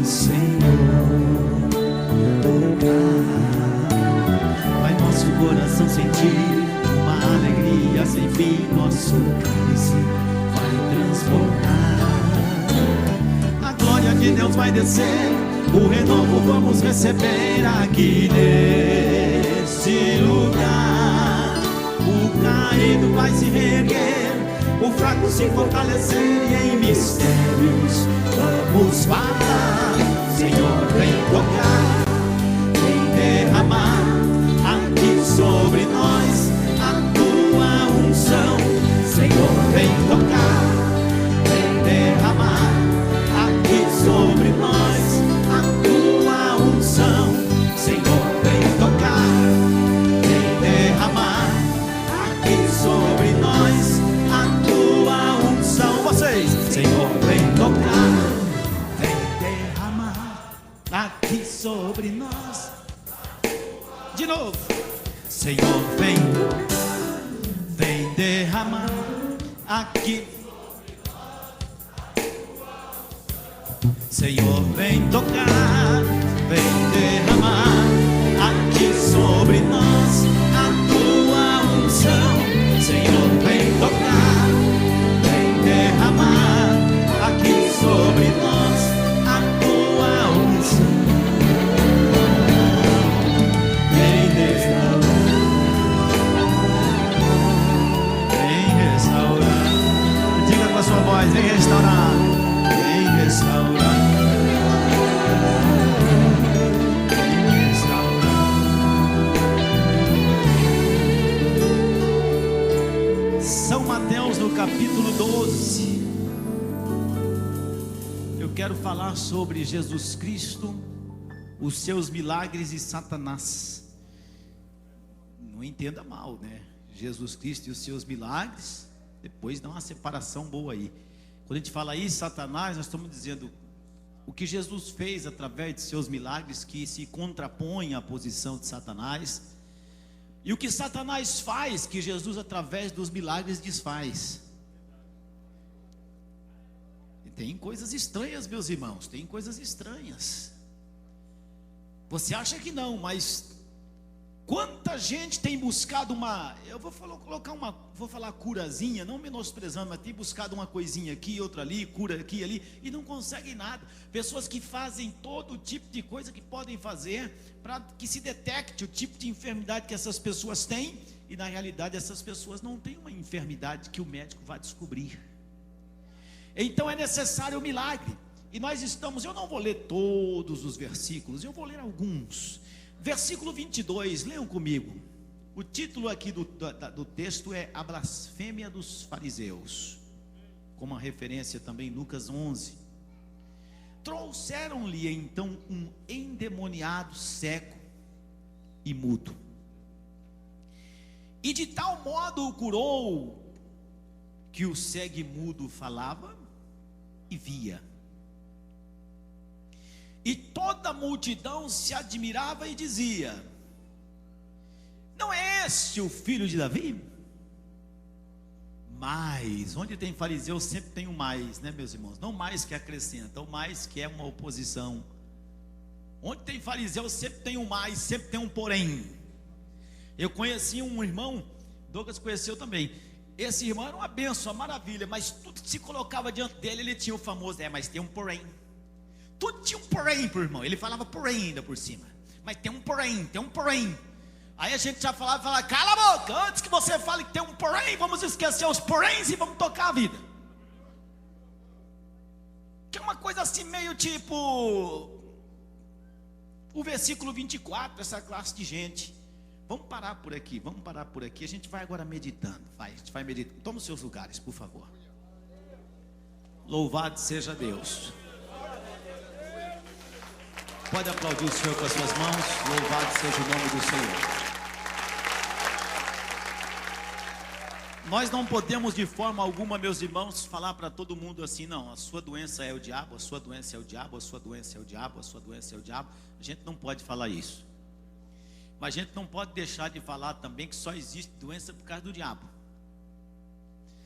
Senhor tocar. Vai nosso coração sentir uma alegria sem fim, nosso cálice vai transbordar. A glória de Deus vai descer, o renovo vamos receber aqui nesse lugar. O caído vai se reerguer, o fraco se fortalecer, e em mistérios vamos falar. Senhor, vem tocar, vem derramar aqui sobre nós a tua unção. Senhor, vem tocar, vem derramar aqui sobre nós a tua unção. Senhor, vem tocar, vem derramar aqui sobre nós a tua unção. Vocês, Senhor, vem tocar, vem derramar aqui sobre nós. De novo, Senhor, vem derramar aqui. Senhor, vem tocar, vem derramar aqui sobre nós a tua unção. Senhor, vem tocar, vem derramar aqui sobre nós a tua unção. Vem restaurar, diga com a sua voz, vem restaurar, vem restaurar. No capítulo 12, eu quero falar sobre Jesus Cristo, os seus milagres e Satanás. Não entenda mal, né? Jesus Cristo e os seus milagres, depois dá uma separação boa aí. Quando a gente fala aí Satanás, nós estamos dizendo o que Jesus fez através de seus milagres, que se contrapõe à posição de Satanás. E o que Satanás faz, que Jesus através dos milagres desfaz. E tem coisas estranhas, meus irmãos, tem coisas estranhas. Você acha que não, mas quanta gente tem buscado eu vou falar curazinha, não menosprezando, mas tem buscado uma coisinha aqui, outra ali, cura aqui, ali, e não conseguem nada. Pessoas que fazem todo tipo de coisa que podem fazer, para que se detecte o tipo de enfermidade que essas pessoas têm, e na realidade essas pessoas não têm uma enfermidade que o médico vai descobrir. Então é necessário o milagre, e nós estamos, eu não vou ler todos os versículos, eu vou ler alguns. Versículo 22, leiam comigo. O título aqui do texto é A Blasfêmia dos Fariseus, com uma referência também em Lucas 11. Trouxeram-lhe então um endemoniado cego e mudo, e de tal modo o curou, que o cego e mudo falava e via. E toda a multidão se admirava e dizia: não é este o filho de Davi? Mas, onde tem fariseu sempre tem um mais, né, meus irmãos? Não mais que acrescenta, o mais que é uma oposição. Onde tem fariseu sempre tem um mais, sempre tem um porém. Eu conheci um irmão, Douglas conheceu também. Esse irmão era uma bênção, uma maravilha, mas tudo que se colocava diante dele, ele tinha o famoso, mas tem um porém. Tudo tinha um porém pro irmão, ele falava porém ainda por cima. Mas tem um porém, tem um porém. Aí a gente já falava, cala a boca, antes que você fale que tem um porém, vamos esquecer os poréns e vamos tocar a vida. Que é uma coisa assim meio tipo o versículo 24, essa classe de gente. Vamos parar por aqui, a gente vai agora meditando, a gente vai meditando. Toma os seus lugares, por favor. Louvado seja Deus. Pode aplaudir o Senhor com as suas mãos. Louvado seja o nome do Senhor. Nós não podemos de forma alguma, meus irmãos, falar para todo mundo assim, não, a sua doença é o diabo, a sua doença é o diabo, a sua doença é o diabo, a sua doença é o diabo. A gente não pode falar isso. Mas a gente não pode deixar de falar também que só existe doença por causa do diabo.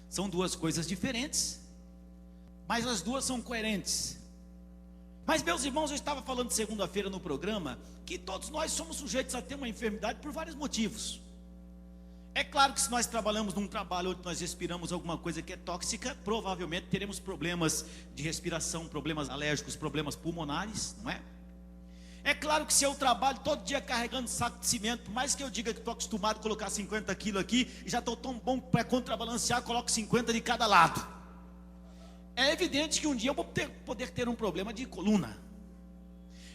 São duas coisas diferentes, mas as duas são coerentes. Mas, meus irmãos, eu estava falando segunda-feira no programa que todos nós somos sujeitos a ter uma enfermidade por vários motivos. É claro que se nós trabalhamos num trabalho onde nós respiramos alguma coisa que é tóxica, provavelmente teremos problemas de respiração, problemas alérgicos, problemas pulmonares, não é? É claro que se eu trabalho todo dia carregando saco de cimento, por mais que eu diga que estou acostumado a colocar 50 quilos aqui, e já estou tão bom para contrabalancear, coloco 50 de cada lado. É evidente que um dia eu vou poder ter um problema de coluna.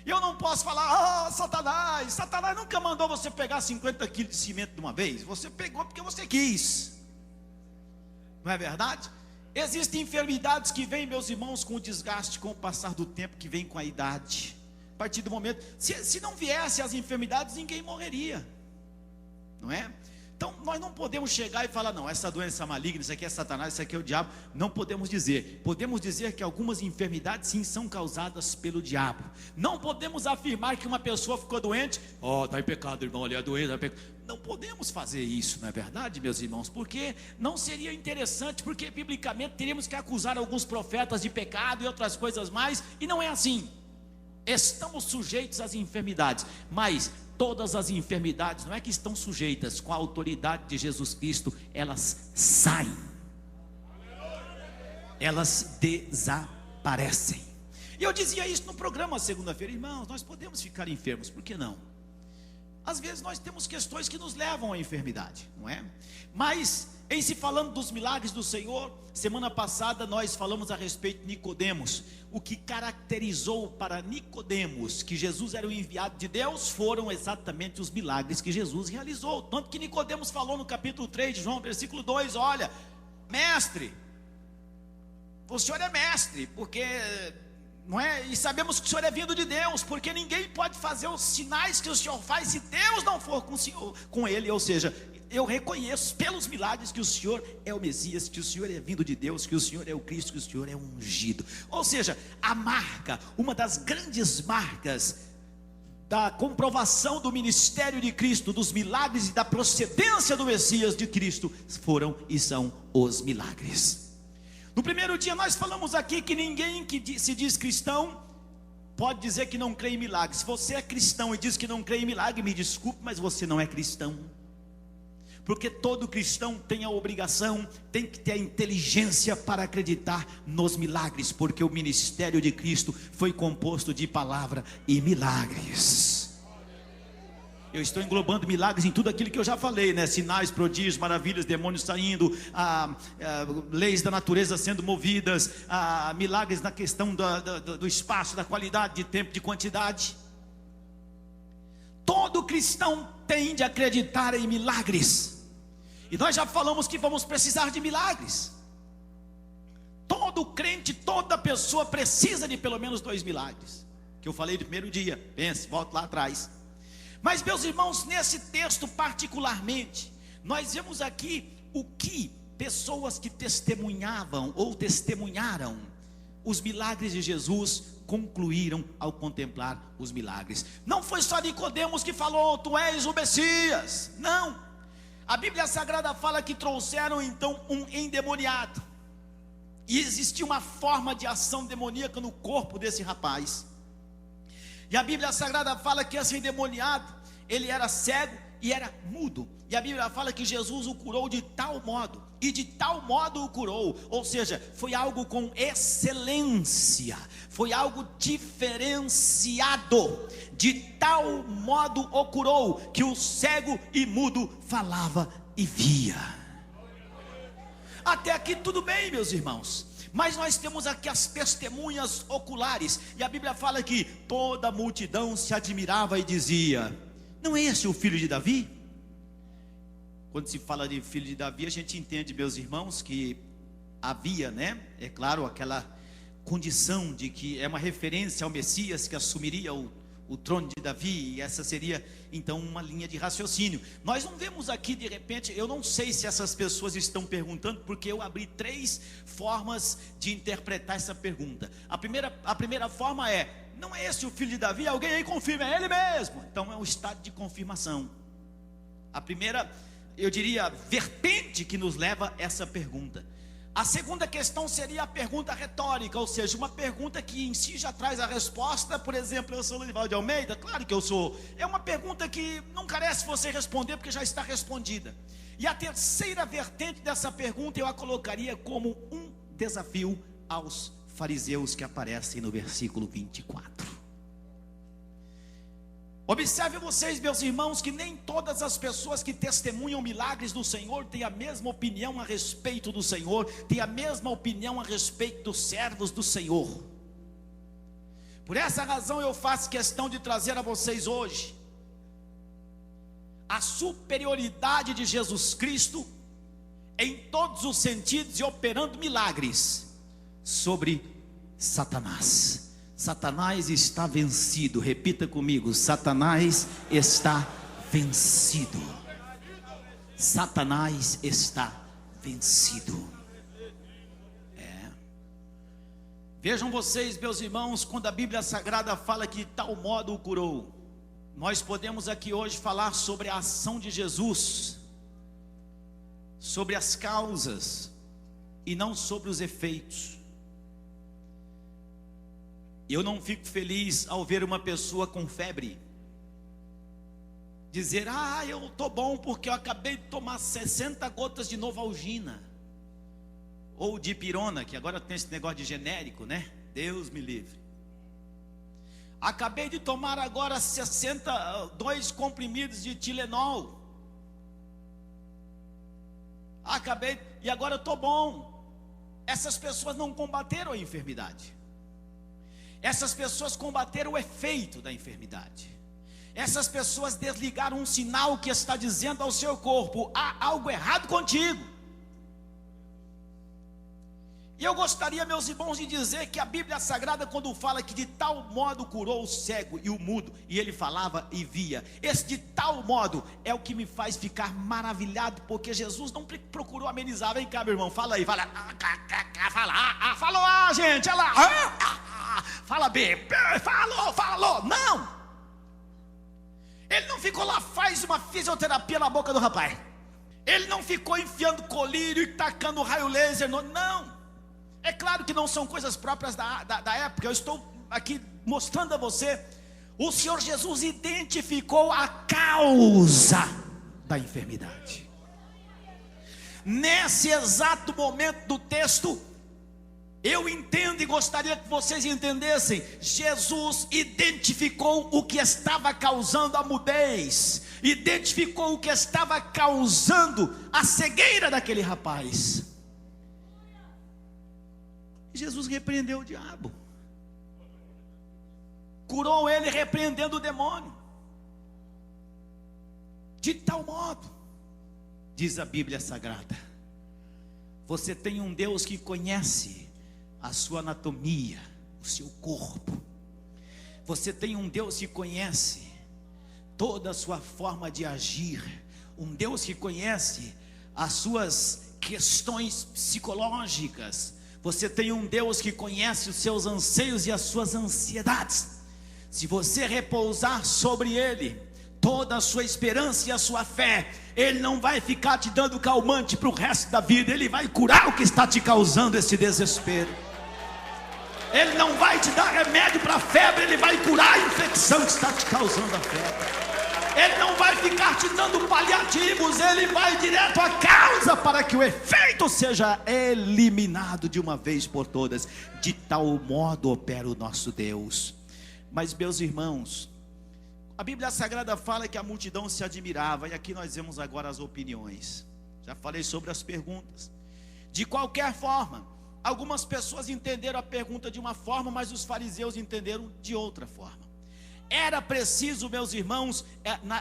Eu não posso falar, Satanás nunca mandou você pegar 50 quilos de cimento de uma vez. Você pegou porque você quis. Não é verdade? Existem enfermidades que vêm, meus irmãos, com o desgaste, com o passar do tempo, que vem com a idade. A partir do momento, se não viesse as enfermidades, ninguém morreria. Não é? Então, nós não podemos chegar e falar, não, essa doença maligna, isso aqui é Satanás, isso aqui é o diabo. Não podemos dizer. Podemos dizer que algumas enfermidades sim são causadas pelo diabo. Não podemos afirmar que uma pessoa ficou doente, está em pecado, irmão, ele é doente, Não podemos fazer isso, não é verdade, meus irmãos? Porque não seria interessante, porque biblicamente teríamos que acusar alguns profetas de pecado e outras coisas mais, e não é assim. Estamos sujeitos às enfermidades, mas todas as enfermidades não é que estão sujeitas, com a autoridade de Jesus Cristo, elas saem, elas desaparecem. E eu dizia isso no programa segunda-feira, irmãos, nós podemos ficar enfermos, por que não? Às vezes nós temos questões que nos levam à enfermidade, não é? Mas, em se falando dos milagres do Senhor, semana passada nós falamos a respeito de Nicodemos. O que caracterizou para Nicodemos que Jesus era o enviado de Deus foram exatamente os milagres que Jesus realizou. Tanto que Nicodemos falou no capítulo 3 de João, versículo 2, olha, mestre, o Senhor é mestre, porque... não é? E sabemos que o Senhor é vindo de Deus, porque ninguém pode fazer os sinais que o Senhor faz se Deus não for com o Senhor, com ele. Ou seja, eu reconheço pelos milagres que o Senhor é o Messias, que o Senhor é vindo de Deus, que o Senhor é o Cristo, que o Senhor é o ungido. Ou seja, a marca, uma das grandes marcas da comprovação do ministério de Cristo, dos milagres e da procedência do Messias de Cristo, foram e são os milagres. No primeiro dia nós falamos aqui que ninguém que se diz cristão pode dizer que não crê em milagres. Se você é cristão e diz que não crê em milagre, me desculpe, mas você não é cristão. Porque todo cristão tem a obrigação, tem que ter a inteligência para acreditar nos milagres, porque o ministério de Cristo foi composto de palavra e milagres. Eu estou englobando milagres em tudo aquilo que eu já falei, né? Sinais, prodígios, maravilhas, demônios saindo, leis da natureza sendo movidas, milagres na questão do espaço, da qualidade, de tempo, de quantidade. Todo cristão tem de acreditar em milagres. E nós já falamos que vamos precisar de milagres. Todo crente, toda pessoa precisa de pelo menos 2 milagres. Que eu falei no primeiro dia. Pense, volta lá atrás. Mas, meus irmãos, nesse texto particularmente, nós vemos aqui o que pessoas que testemunhavam ou testemunharam os milagres de Jesus concluíram ao contemplar os milagres. Não foi só Nicodemos que falou, tu és o Messias. Não. A Bíblia Sagrada fala que trouxeram então um endemoniado. E existia uma forma de ação demoníaca no corpo desse rapaz. E a Bíblia Sagrada fala que esse endemoniado, ele era cego e era mudo. E a Bíblia fala que Jesus o curou de tal modo, e de tal modo o curou, ou seja, foi algo com excelência, foi algo diferenciado, de tal modo o curou, que o cego e mudo falava e via. Até aqui tudo bem, meus irmãos. Mas nós temos aqui as testemunhas oculares. E a Bíblia fala que toda a multidão se admirava e dizia, não é esse o filho de Davi? Quando se fala de filho de Davi, a gente entende, meus irmãos, que havia, né? É claro, aquela condição de que é uma referência ao Messias que assumiria o trono de Davi, e essa seria então uma linha de raciocínio. Nós não vemos aqui de repente, eu não sei se essas pessoas estão perguntando, porque eu abri 3 formas de interpretar essa pergunta. A primeira forma é, não é esse o filho de Davi? Alguém aí confirma, é ele mesmo. Então é um estado de confirmação. A primeira, eu diria, vertente que nos leva a essa pergunta. A segunda questão seria a pergunta retórica, ou seja, uma pergunta que em si já traz a resposta. Por exemplo, eu sou Lurival de Almeida? Claro que eu sou. É uma pergunta que não carece você responder, porque já está respondida. E a terceira vertente dessa pergunta eu a colocaria como um desafio aos fariseus, que aparecem no versículo 24. Observe vocês, meus irmãos, que nem todas as pessoas que testemunham milagres do Senhor têm a mesma opinião a respeito do Senhor, têm a mesma opinião a respeito dos servos do Senhor. Por essa razão eu faço questão de trazer a vocês hoje a superioridade de Jesus Cristo em todos os sentidos e operando milagres sobre Satanás. Satanás está vencido. Repita comigo: Satanás está vencido. Satanás está vencido. Vejam vocês, meus irmãos, quando a Bíblia Sagrada fala que de tal modo o curou, nós podemos aqui hoje falar sobre a ação de Jesus, sobre as causas e não sobre os efeitos. Eu não fico feliz ao ver uma pessoa com febre dizer: eu estou bom porque eu acabei de tomar 60 gotas de Novalgina ou de Pirona, que agora tem esse negócio de genérico, né? Deus me livre. Acabei de tomar agora 2 comprimidos de Tilenol. E agora eu estou bom. Essas pessoas não combateram a enfermidade. Essas pessoas combateram o efeito da enfermidade. Essas pessoas desligaram um sinal que está dizendo ao seu corpo: há algo errado contigo. E eu gostaria, meus irmãos, de dizer que a Bíblia Sagrada, quando fala que de tal modo curou o cego e o mudo, e ele falava e via, esse de tal modo é o que me faz ficar maravilhado, porque Jesus não procurou amenizar. Vem cá, meu irmão, fala aí, fala, falou, gente, olha lá, fala B, falou, não. Ele não ficou lá, faz uma fisioterapia na boca do rapaz. Ele não ficou enfiando colírio e tacando raio laser, não. É claro que não são coisas próprias da época. Eu estou aqui mostrando a você. O Senhor Jesus identificou a causa da enfermidade. Nesse exato momento do texto, eu entendo e gostaria que vocês entendessem. Jesus identificou o que estava causando a mudez, identificou o que estava causando a cegueira daquele rapaz. Jesus repreendeu o diabo, curou ele repreendendo o demônio. De tal modo, diz a Bíblia Sagrada, você tem um Deus que conhece a sua anatomia, o seu corpo. Você tem um Deus que conhece toda a sua forma de agir, um Deus que conhece as suas questões psicológicas. Você tem um Deus que conhece os seus anseios e as suas ansiedades. Se você repousar sobre Ele toda a sua esperança e a sua fé, Ele não vai ficar te dando calmante para o resto da vida. Ele vai curar o que está te causando esse desespero. Ele não vai te dar remédio para a febre. Ele vai curar a infecção que está te causando a febre. Ele não vai ficar te dando paliativos. Ele vai direto à causa para que o efeito seja eliminado de uma vez por todas. De tal modo opera o nosso Deus. Mas, meus irmãos, a Bíblia Sagrada fala que a multidão se admirava. E aqui nós vemos agora as opiniões. Já falei sobre as perguntas. De qualquer forma, algumas pessoas entenderam a pergunta de uma forma, mas os fariseus entenderam de outra forma. Era preciso, meus irmãos,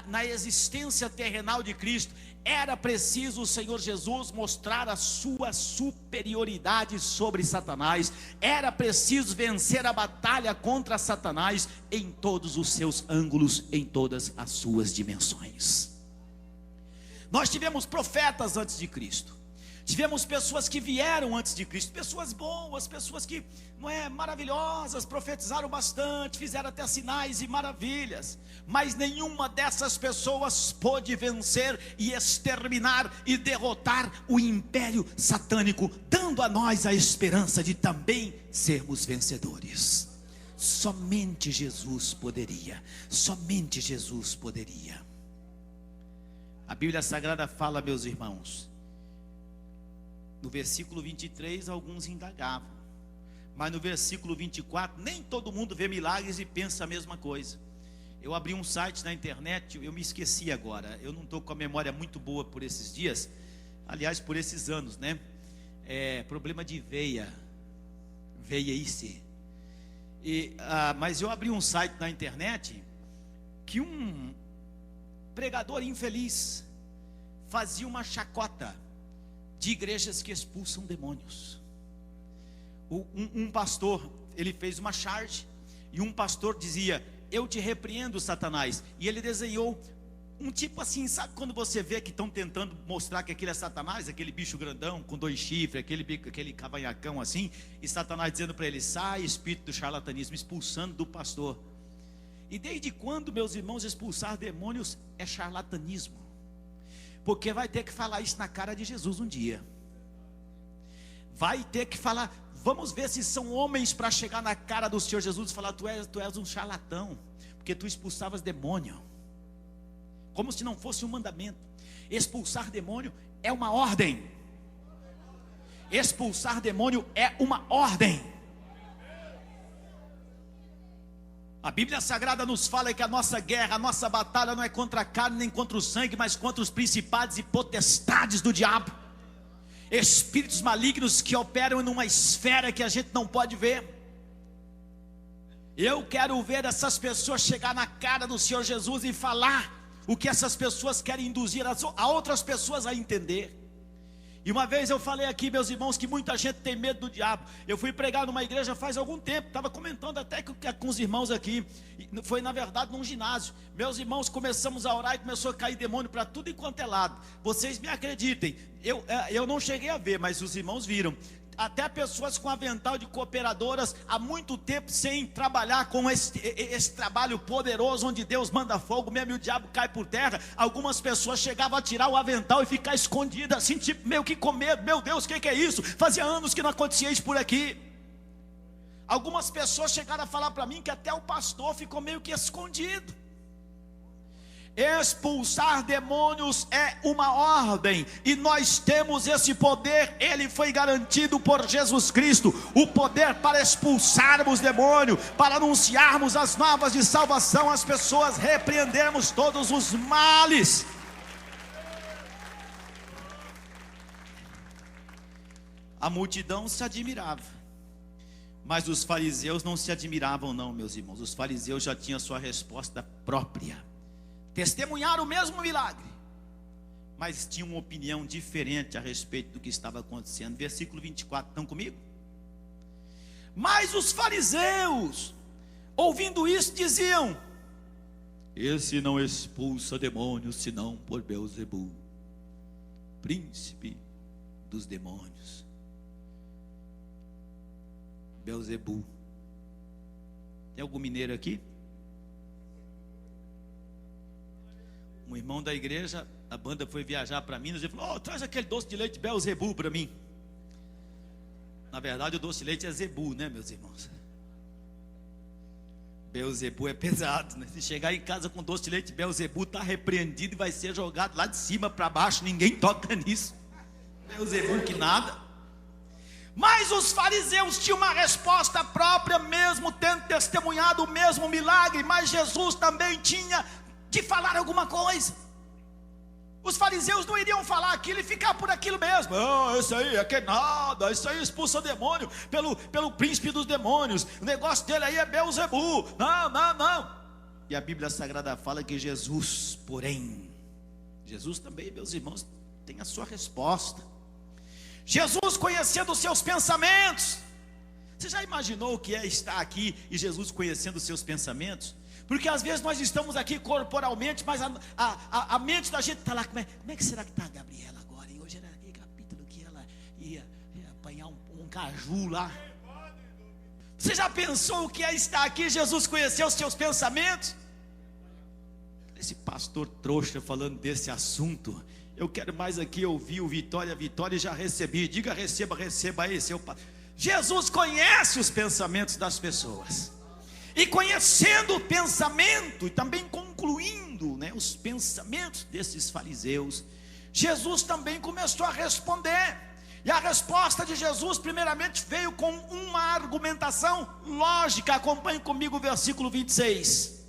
na existência terrenal de Cristo, era preciso o Senhor Jesus mostrar a sua superioridade sobre Satanás. Era preciso vencer a batalha contra Satanás em todos os seus ângulos, em todas as suas dimensões. Nós tivemos profetas antes de Cristo. Tivemos pessoas que vieram antes de Cristo, pessoas boas, pessoas que, não é, maravilhosas, profetizaram bastante, fizeram até sinais e maravilhas, mas nenhuma dessas pessoas pôde vencer e exterminar e derrotar o império satânico, dando a nós a esperança de também sermos vencedores. Somente Jesus poderia, somente Jesus poderia. A Bíblia Sagrada fala, meus irmãos, no versículo 23, alguns indagavam, mas no versículo 24, nem todo mundo vê milagres e pensa a mesma coisa. Eu abri um site na internet, eu me esqueci agora, eu não estou com a memória muito boa por esses dias, aliás, por esses anos, né? Problema de veia-se. Mas eu abri um site na internet que um pregador infeliz fazia uma chacota de igrejas que expulsam demônios. Um pastor, ele fez uma charge, e um pastor dizia: eu te repreendo, Satanás. E ele desenhou um tipo assim, sabe quando você vê que estão tentando mostrar que aquele é Satanás, aquele bicho grandão com 2 chifres, aquele cavanhacão assim, e Satanás dizendo para ele: sai, espírito do charlatanismo, expulsando do pastor. E desde quando, meus irmãos, expulsar demônios é charlatanismo? Porque vai ter que falar isso na cara de Jesus um dia. Vai ter que falar. Vamos ver se são homens para chegar na cara do Senhor Jesus e falar: tu és um charlatão, porque tu expulsavas demônio. Como se não fosse um mandamento. Expulsar demônio é uma ordem. Expulsar demônio é uma ordem. A Bíblia Sagrada nos fala que a nossa guerra, a nossa batalha não é contra a carne nem contra o sangue, mas contra os principados e potestades do diabo, espíritos malignos que operam em uma esfera que a gente não pode ver. Eu quero ver essas pessoas chegar na cara do Senhor Jesus e falar o que essas pessoas querem induzir a outras pessoas a entender. E uma vez eu falei aqui, meus irmãos, que muita gente tem medo do diabo. Eu fui pregar numa igreja faz algum tempo, estava comentando até com os irmãos aqui. Foi na verdade num ginásio. Meus irmãos, começamos a orar e começou a cair demônio para tudo enquanto é lado. Vocês me acreditem, eu não cheguei a ver, mas os irmãos viram. Até pessoas com avental de cooperadoras há muito tempo sem trabalhar com esse trabalho poderoso, onde Deus manda fogo mesmo e o diabo cai por terra. Algumas pessoas chegavam a tirar o avental e ficar escondidas assim, tipo, meio que com medo. Meu Deus, o que é isso? Fazia anos que não acontecia isso por aqui. Algumas pessoas chegaram a falar para mim que até o pastor ficou meio que escondido. Expulsar demônios é uma ordem, e nós temos esse poder. Ele foi garantido por Jesus Cristo, o poder para expulsarmos demônio, para anunciarmos as novas de salvação às pessoas, repreendermos todos os males. A multidão se admirava, mas os fariseus não se admiravam não, meus irmãos. Os fariseus já tinham sua resposta própria. Testemunharam o mesmo milagre, mas tinham uma opinião diferente a respeito do que estava acontecendo. Versículo 24, estão comigo? Mas os fariseus, ouvindo isso, diziam: esse não expulsa demônios, senão por Beelzebul, príncipe dos demônios. Beelzebul. Tem algum mineiro aqui? Um irmão da igreja, a banda foi viajar para Minas e falou: traz aquele doce de leite Beelzebul para mim. Na verdade o doce de leite é Zebu, né, meus irmãos? Beelzebul é pesado, né? Se chegar em casa com doce de leite Beelzebul, está repreendido e vai ser jogado lá de cima para baixo. Ninguém toca nisso. Beelzebul que nada. Mas os fariseus tinham uma resposta própria, mesmo tendo testemunhado o mesmo milagre. Mas Jesus também tinha de falar alguma coisa. Os fariseus não iriam falar aquilo e ficar por aquilo mesmo. Isso aí é que nada, isso aí expulsa demônio pelo príncipe dos demônios, o negócio dele aí é Beelzebul. Não. E a Bíblia Sagrada fala que Jesus, porém, Jesus também, meus irmãos, tem a sua resposta. Jesus, conhecendo os seus pensamentos. Você já imaginou o que é estar aqui e Jesus conhecendo os seus pensamentos? Porque às vezes nós estamos aqui corporalmente, mas a mente da gente está lá. Como é que será que está a Gabriela agora? E hoje era aquele capítulo que ela ia apanhar um caju lá. Você já pensou o que é estar aqui? Jesus conheceu os seus pensamentos. Esse pastor trouxa falando desse assunto, eu quero mais aqui ouvir o Vitória, já recebi. Diga receba aí, seu pai. Jesus conhece os pensamentos das pessoas, e conhecendo o pensamento, e também concluindo, os pensamentos desses fariseus, Jesus também começou a responder. E a resposta de Jesus primeiramente veio com uma argumentação lógica. Acompanhe comigo o versículo 26.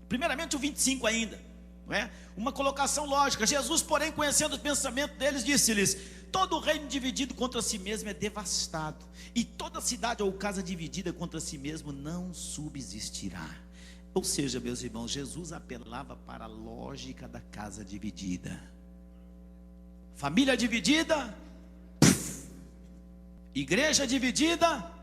Primeiramente o 25 ainda, não é? Uma colocação lógica. Jesus, porém, conhecendo o pensamento deles, disse-lhes: todo reino dividido contra si mesmo é devastado, e toda cidade ou casa dividida contra si mesmo não subsistirá. Ou seja, meus irmãos, Jesus apelava para a lógica da casa dividida. Família dividida, igreja dividida.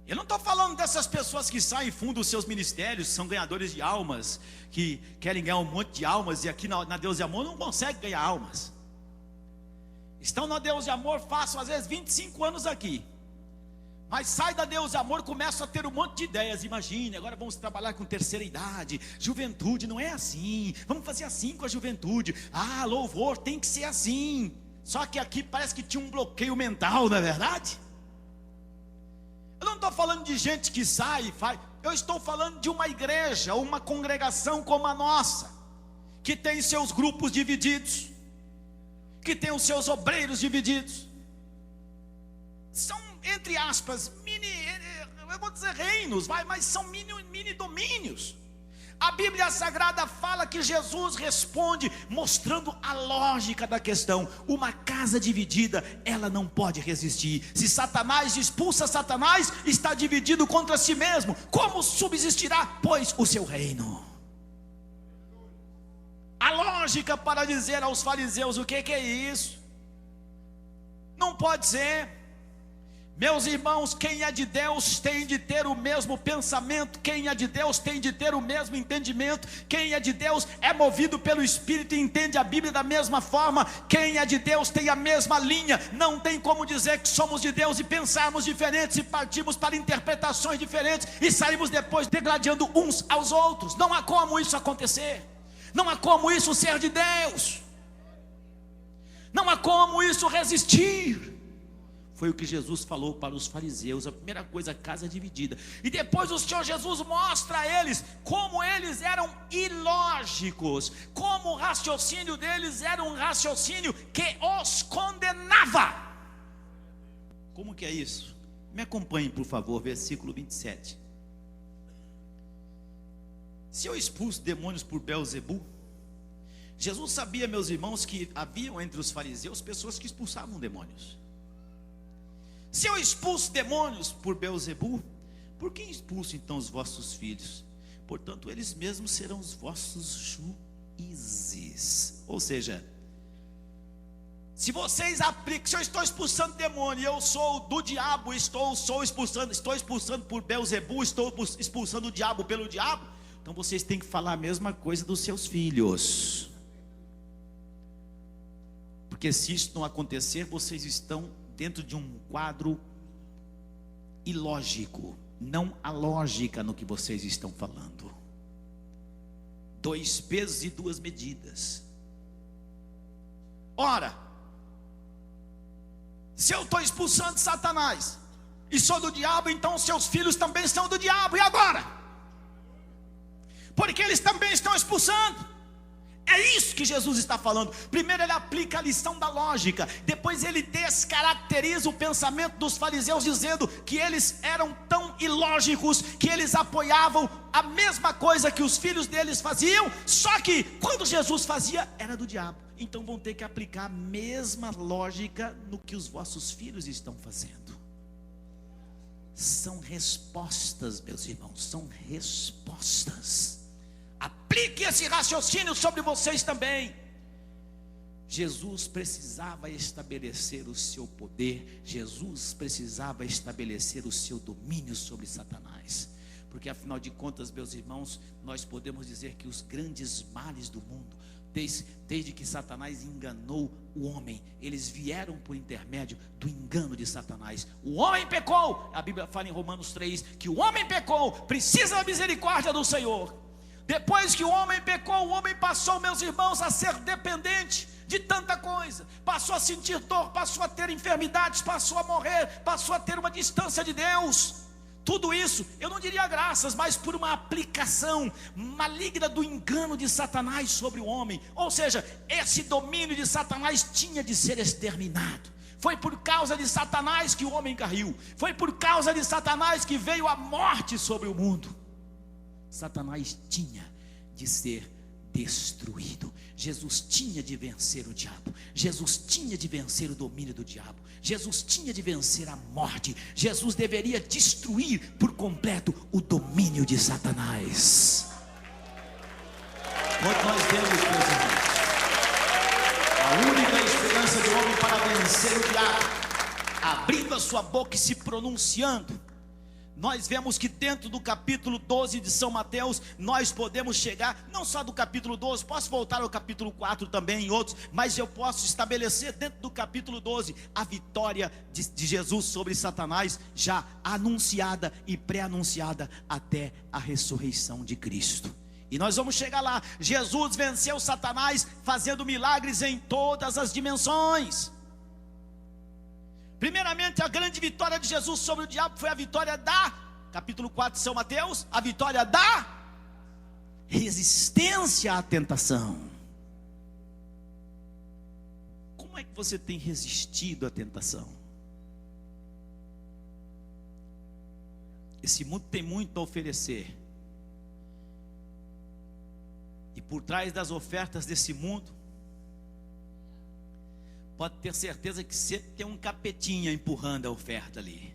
Eu não estou falando dessas pessoas que saem e fundam os seus ministérios, são ganhadores de almas, que querem ganhar um monte de almas, e aqui na Deus de Amor não conseguem ganhar almas. Estão na Deus de Amor, passam às vezes 25 anos aqui, mas sai da Deus de Amor, começam a ter um monte de ideias. Imagine, agora vamos trabalhar com terceira idade, juventude, não é assim, vamos fazer assim com a juventude. Louvor tem que ser assim. Só que aqui parece que tinha um bloqueio mental, não é verdade? Eu não estou falando de gente que sai e faz. Eu estou falando de uma igreja, uma congregação como a nossa, que tem seus grupos divididos, que tem os seus obreiros divididos. São, entre aspas, eu vou dizer reinos, mas são mini domínios. A Bíblia Sagrada fala que Jesus responde mostrando a lógica da questão. Uma casa dividida, ela não pode resistir. Se Satanás expulsa Satanás, está dividido contra si mesmo. Como subsistirá, pois, o seu reino? A lógica para dizer aos fariseus: o que é isso? Não pode ser. Meus irmãos, quem é de Deus tem de ter o mesmo pensamento, quem é de Deus tem de ter o mesmo entendimento, quem é de Deus é movido pelo Espírito e entende a Bíblia da mesma forma, quem é de Deus tem a mesma linha. Não tem como dizer que somos de Deus e pensarmos diferentes, e partimos para interpretações diferentes, e saímos depois degradando uns aos outros. Não há como isso acontecer, não há como isso ser de Deus, não há como isso resistir. Foi o que Jesus falou para os fariseus. A primeira coisa, casa dividida. E depois o Senhor Jesus mostra a eles como eles eram ilógicos, como o raciocínio deles era um raciocínio que os condenava. Como que é isso? Me acompanhe, por favor, versículo 27. Se eu expulso demônios por Beelzebu, Jesus sabia, meus irmãos, que haviam entre os fariseus pessoas que expulsavam demônios. Se eu expulso demônios por Beelzebu, por quem expulso então os vossos filhos? Portanto, eles mesmos serão os vossos juízes. Ou seja, se vocês aplicam, se eu estou expulsando demônio, eu sou do diabo, estou expulsando por Beelzebu, estou expulsando o diabo pelo diabo, então vocês têm que falar a mesma coisa dos seus filhos. Porque se isso não acontecer, vocês estão dentro de um quadro ilógico. Não há lógica no que vocês estão falando. 2 pesos e 2 medidas. Ora, se eu estou expulsando Satanás e sou do diabo, então seus filhos também são do diabo. E agora? Porque eles também estão expulsando. É isso que Jesus está falando. Primeiro ele aplica a lição da lógica, depois ele descaracteriza o pensamento dos fariseus, dizendo que eles eram tão ilógicos que eles apoiavam a mesma coisa que os filhos deles faziam, só que quando Jesus fazia era do diabo. Então vão ter que aplicar a mesma lógica no que os vossos filhos estão fazendo. São respostas, meus irmãos, são respostas. Aplique esse raciocínio sobre vocês também. Jesus precisava estabelecer o seu poder, Jesus precisava estabelecer o seu domínio sobre Satanás, porque afinal de contas, meus irmãos, nós podemos dizer que os grandes males do mundo desde que Satanás enganou o homem, eles vieram por intermédio do engano de Satanás. O homem pecou, a Bíblia fala em Romanos 3, que o homem pecou, precisa da misericórdia do Senhor. Depois que o homem pecou, o homem passou, meus irmãos, a ser dependente de tanta coisa, passou a sentir dor, passou a ter enfermidades, passou a morrer, passou a ter uma distância de Deus. Tudo isso, eu não diria graças, mas por uma aplicação maligna do engano de Satanás sobre o homem. Ou seja, esse domínio de Satanás tinha de ser exterminado. Foi por causa de Satanás que o homem caiu. Foi por causa de Satanás que veio a morte sobre o mundo. Satanás tinha de ser destruído. Jesus tinha de vencer o diabo. Jesus tinha de vencer o domínio do diabo. Jesus tinha de vencer a morte. Jesus deveria destruir por completo o domínio de Satanás. Quando nós vemos, meus irmãos, a única esperança do homem para vencer o diabo, abrindo a sua boca e se pronunciando, nós vemos que dentro do capítulo 12 de São Mateus, nós podemos chegar, não só do capítulo 12, posso voltar ao capítulo 4 também, em outros, mas eu posso estabelecer dentro do capítulo 12, a vitória de Jesus sobre Satanás, já anunciada e pré-anunciada até a ressurreição de Cristo. E nós vamos chegar lá. Jesus venceu Satanás, fazendo milagres em todas as dimensões. Primeiramente, a grande vitória de Jesus sobre o diabo foi a vitória capítulo 4 de São Mateus, a vitória da resistência à tentação. Como é que você tem resistido à tentação? Esse mundo tem muito a oferecer, e por trás das ofertas desse mundo, pode ter certeza que sempre tem um capetinha empurrando a oferta ali.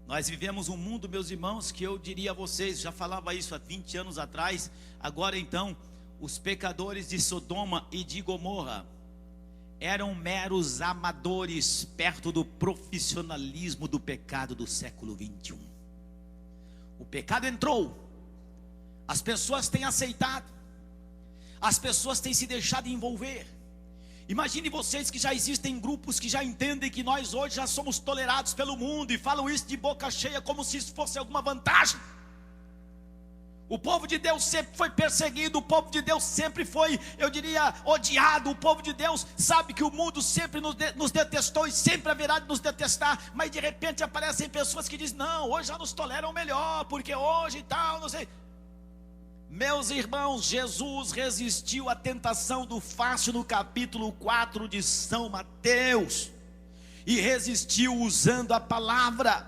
Nós vivemos um mundo, meus irmãos, que eu diria a vocês, já falava isso há 20 anos atrás. Agora então, os pecadores de Sodoma e de Gomorra eram meros amadores perto do profissionalismo do pecado do século 21. O pecado entrou, as pessoas têm aceitado, as pessoas têm se deixado envolver. Imagine vocês que já existem grupos que já entendem que nós hoje já somos tolerados pelo mundo e falam isso de boca cheia como se isso fosse alguma vantagem. O povo de Deus sempre foi perseguido, o povo de Deus sempre foi, eu diria, odiado. O povo de Deus sabe que o mundo sempre nos detestou e sempre haverá de nos detestar, mas de repente aparecem pessoas que dizem, não, hoje já nos toleram melhor, porque hoje e tal, não sei. Meus irmãos, Jesus resistiu à tentação do fácil no capítulo 4 de São Mateus, e resistiu usando a palavra.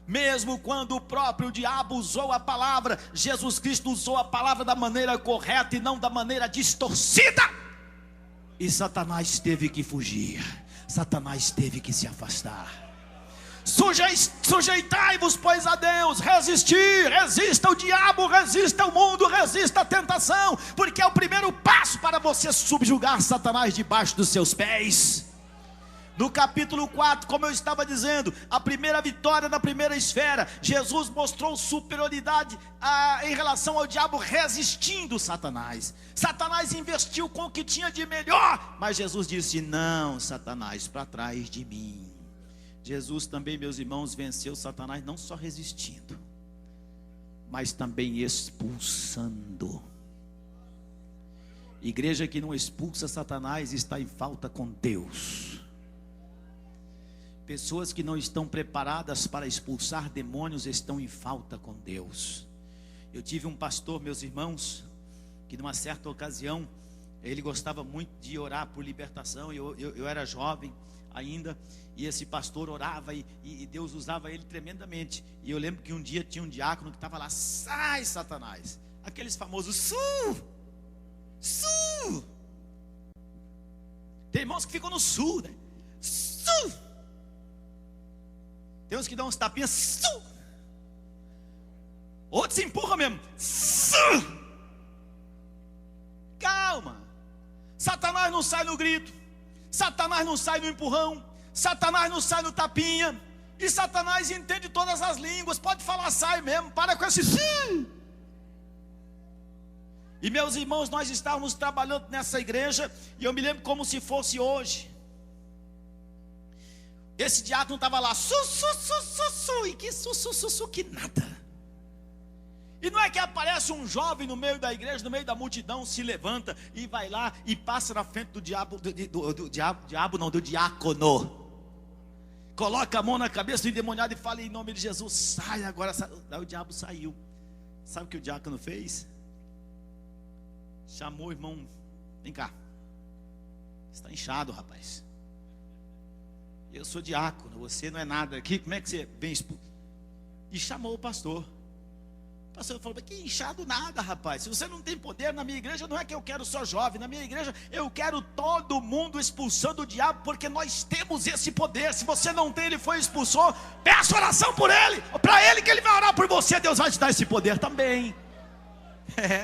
Mesmo quando o próprio diabo usou a palavra, Jesus Cristo usou a palavra da maneira correta e não da maneira distorcida, e Satanás teve que fugir, Satanás teve que se afastar. Sujeitai-vos, pois, a Deus, resista ao diabo, resista ao mundo, resista à tentação, porque é o primeiro passo para você subjugar Satanás debaixo dos seus pés. No capítulo 4, como eu estava dizendo, a primeira vitória da primeira esfera, Jesus mostrou superioridade em relação ao diabo, resistindo Satanás. Satanás investiu com o que tinha de melhor, mas Jesus disse, não, Satanás, para trás de mim. Jesus também, meus irmãos, venceu Satanás não só resistindo, mas também expulsando. Igreja que não expulsa Satanás está em falta com Deus. Pessoas que não estão preparadas para expulsar demônios estão em falta com Deus. Eu tive um pastor, meus irmãos, que numa certa ocasião, ele gostava muito de orar por libertação. Eu era jovem ainda, e esse pastor orava e Deus usava ele tremendamente. E eu lembro que um dia tinha um diácono que estava lá, sai Satanás, aqueles famosos su. Tem irmãos que ficam no sul, né? Su. Tem uns que dão uns tapinhas, su. Outros empurram mesmo, su. Calma, Satanás não sai no grito, Satanás não sai no empurrão, Satanás não sai no tapinha, e Satanás entende todas as línguas, pode falar sai mesmo, para com esse sim. E meus irmãos, nós estávamos trabalhando nessa igreja, e eu me lembro como se fosse hoje. Esse diácono estava lá, e que que nada. E não é que aparece um jovem no meio da igreja, no meio da multidão, se levanta e vai lá e passa na frente do diácono. Coloca a mão na cabeça do endemoniado e fala em nome de Jesus, sai agora. Aí o diabo saiu. Sabe o que o diácono fez? Chamou o irmão, vem cá. Você está inchado, rapaz. Eu sou diácono, você não é nada aqui. Como é que você vem expulso? E chamou o pastor. O pastor falou, que inchado nada, rapaz. Se você não tem poder na minha igreja, não é que eu quero só jovem. Na minha igreja eu quero todo mundo expulsando o diabo, porque nós temos esse poder. Se você não tem, ele foi expulsou, peça oração por ele, para ele, que ele vai orar por você. Deus vai te dar esse poder também.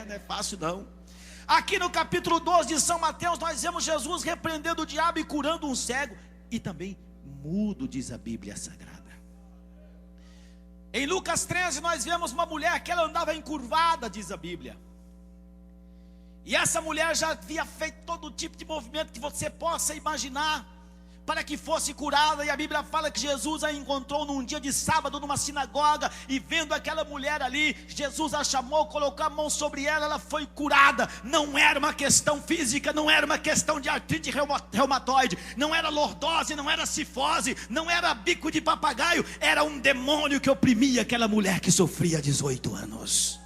Não é fácil não. Aqui no capítulo 12 de São Mateus, nós vemos Jesus repreendendo o diabo e curando um cego e também mudo, diz a Bíblia Sagrada. Em Lucas 13 nós vemos uma mulher que ela andava encurvada, diz a Bíblia. E essa mulher já havia feito todo tipo de movimento que você possa imaginar para que fosse curada. E a Bíblia fala que Jesus a encontrou num dia de sábado numa sinagoga, e vendo aquela mulher ali, Jesus a chamou, colocou a mão sobre ela, ela foi curada. Não era uma questão física, não era uma questão de artrite reumatoide, não era lordose, não era cifose, não era bico de papagaio, era um demônio que oprimia aquela mulher que sofria 18 anos.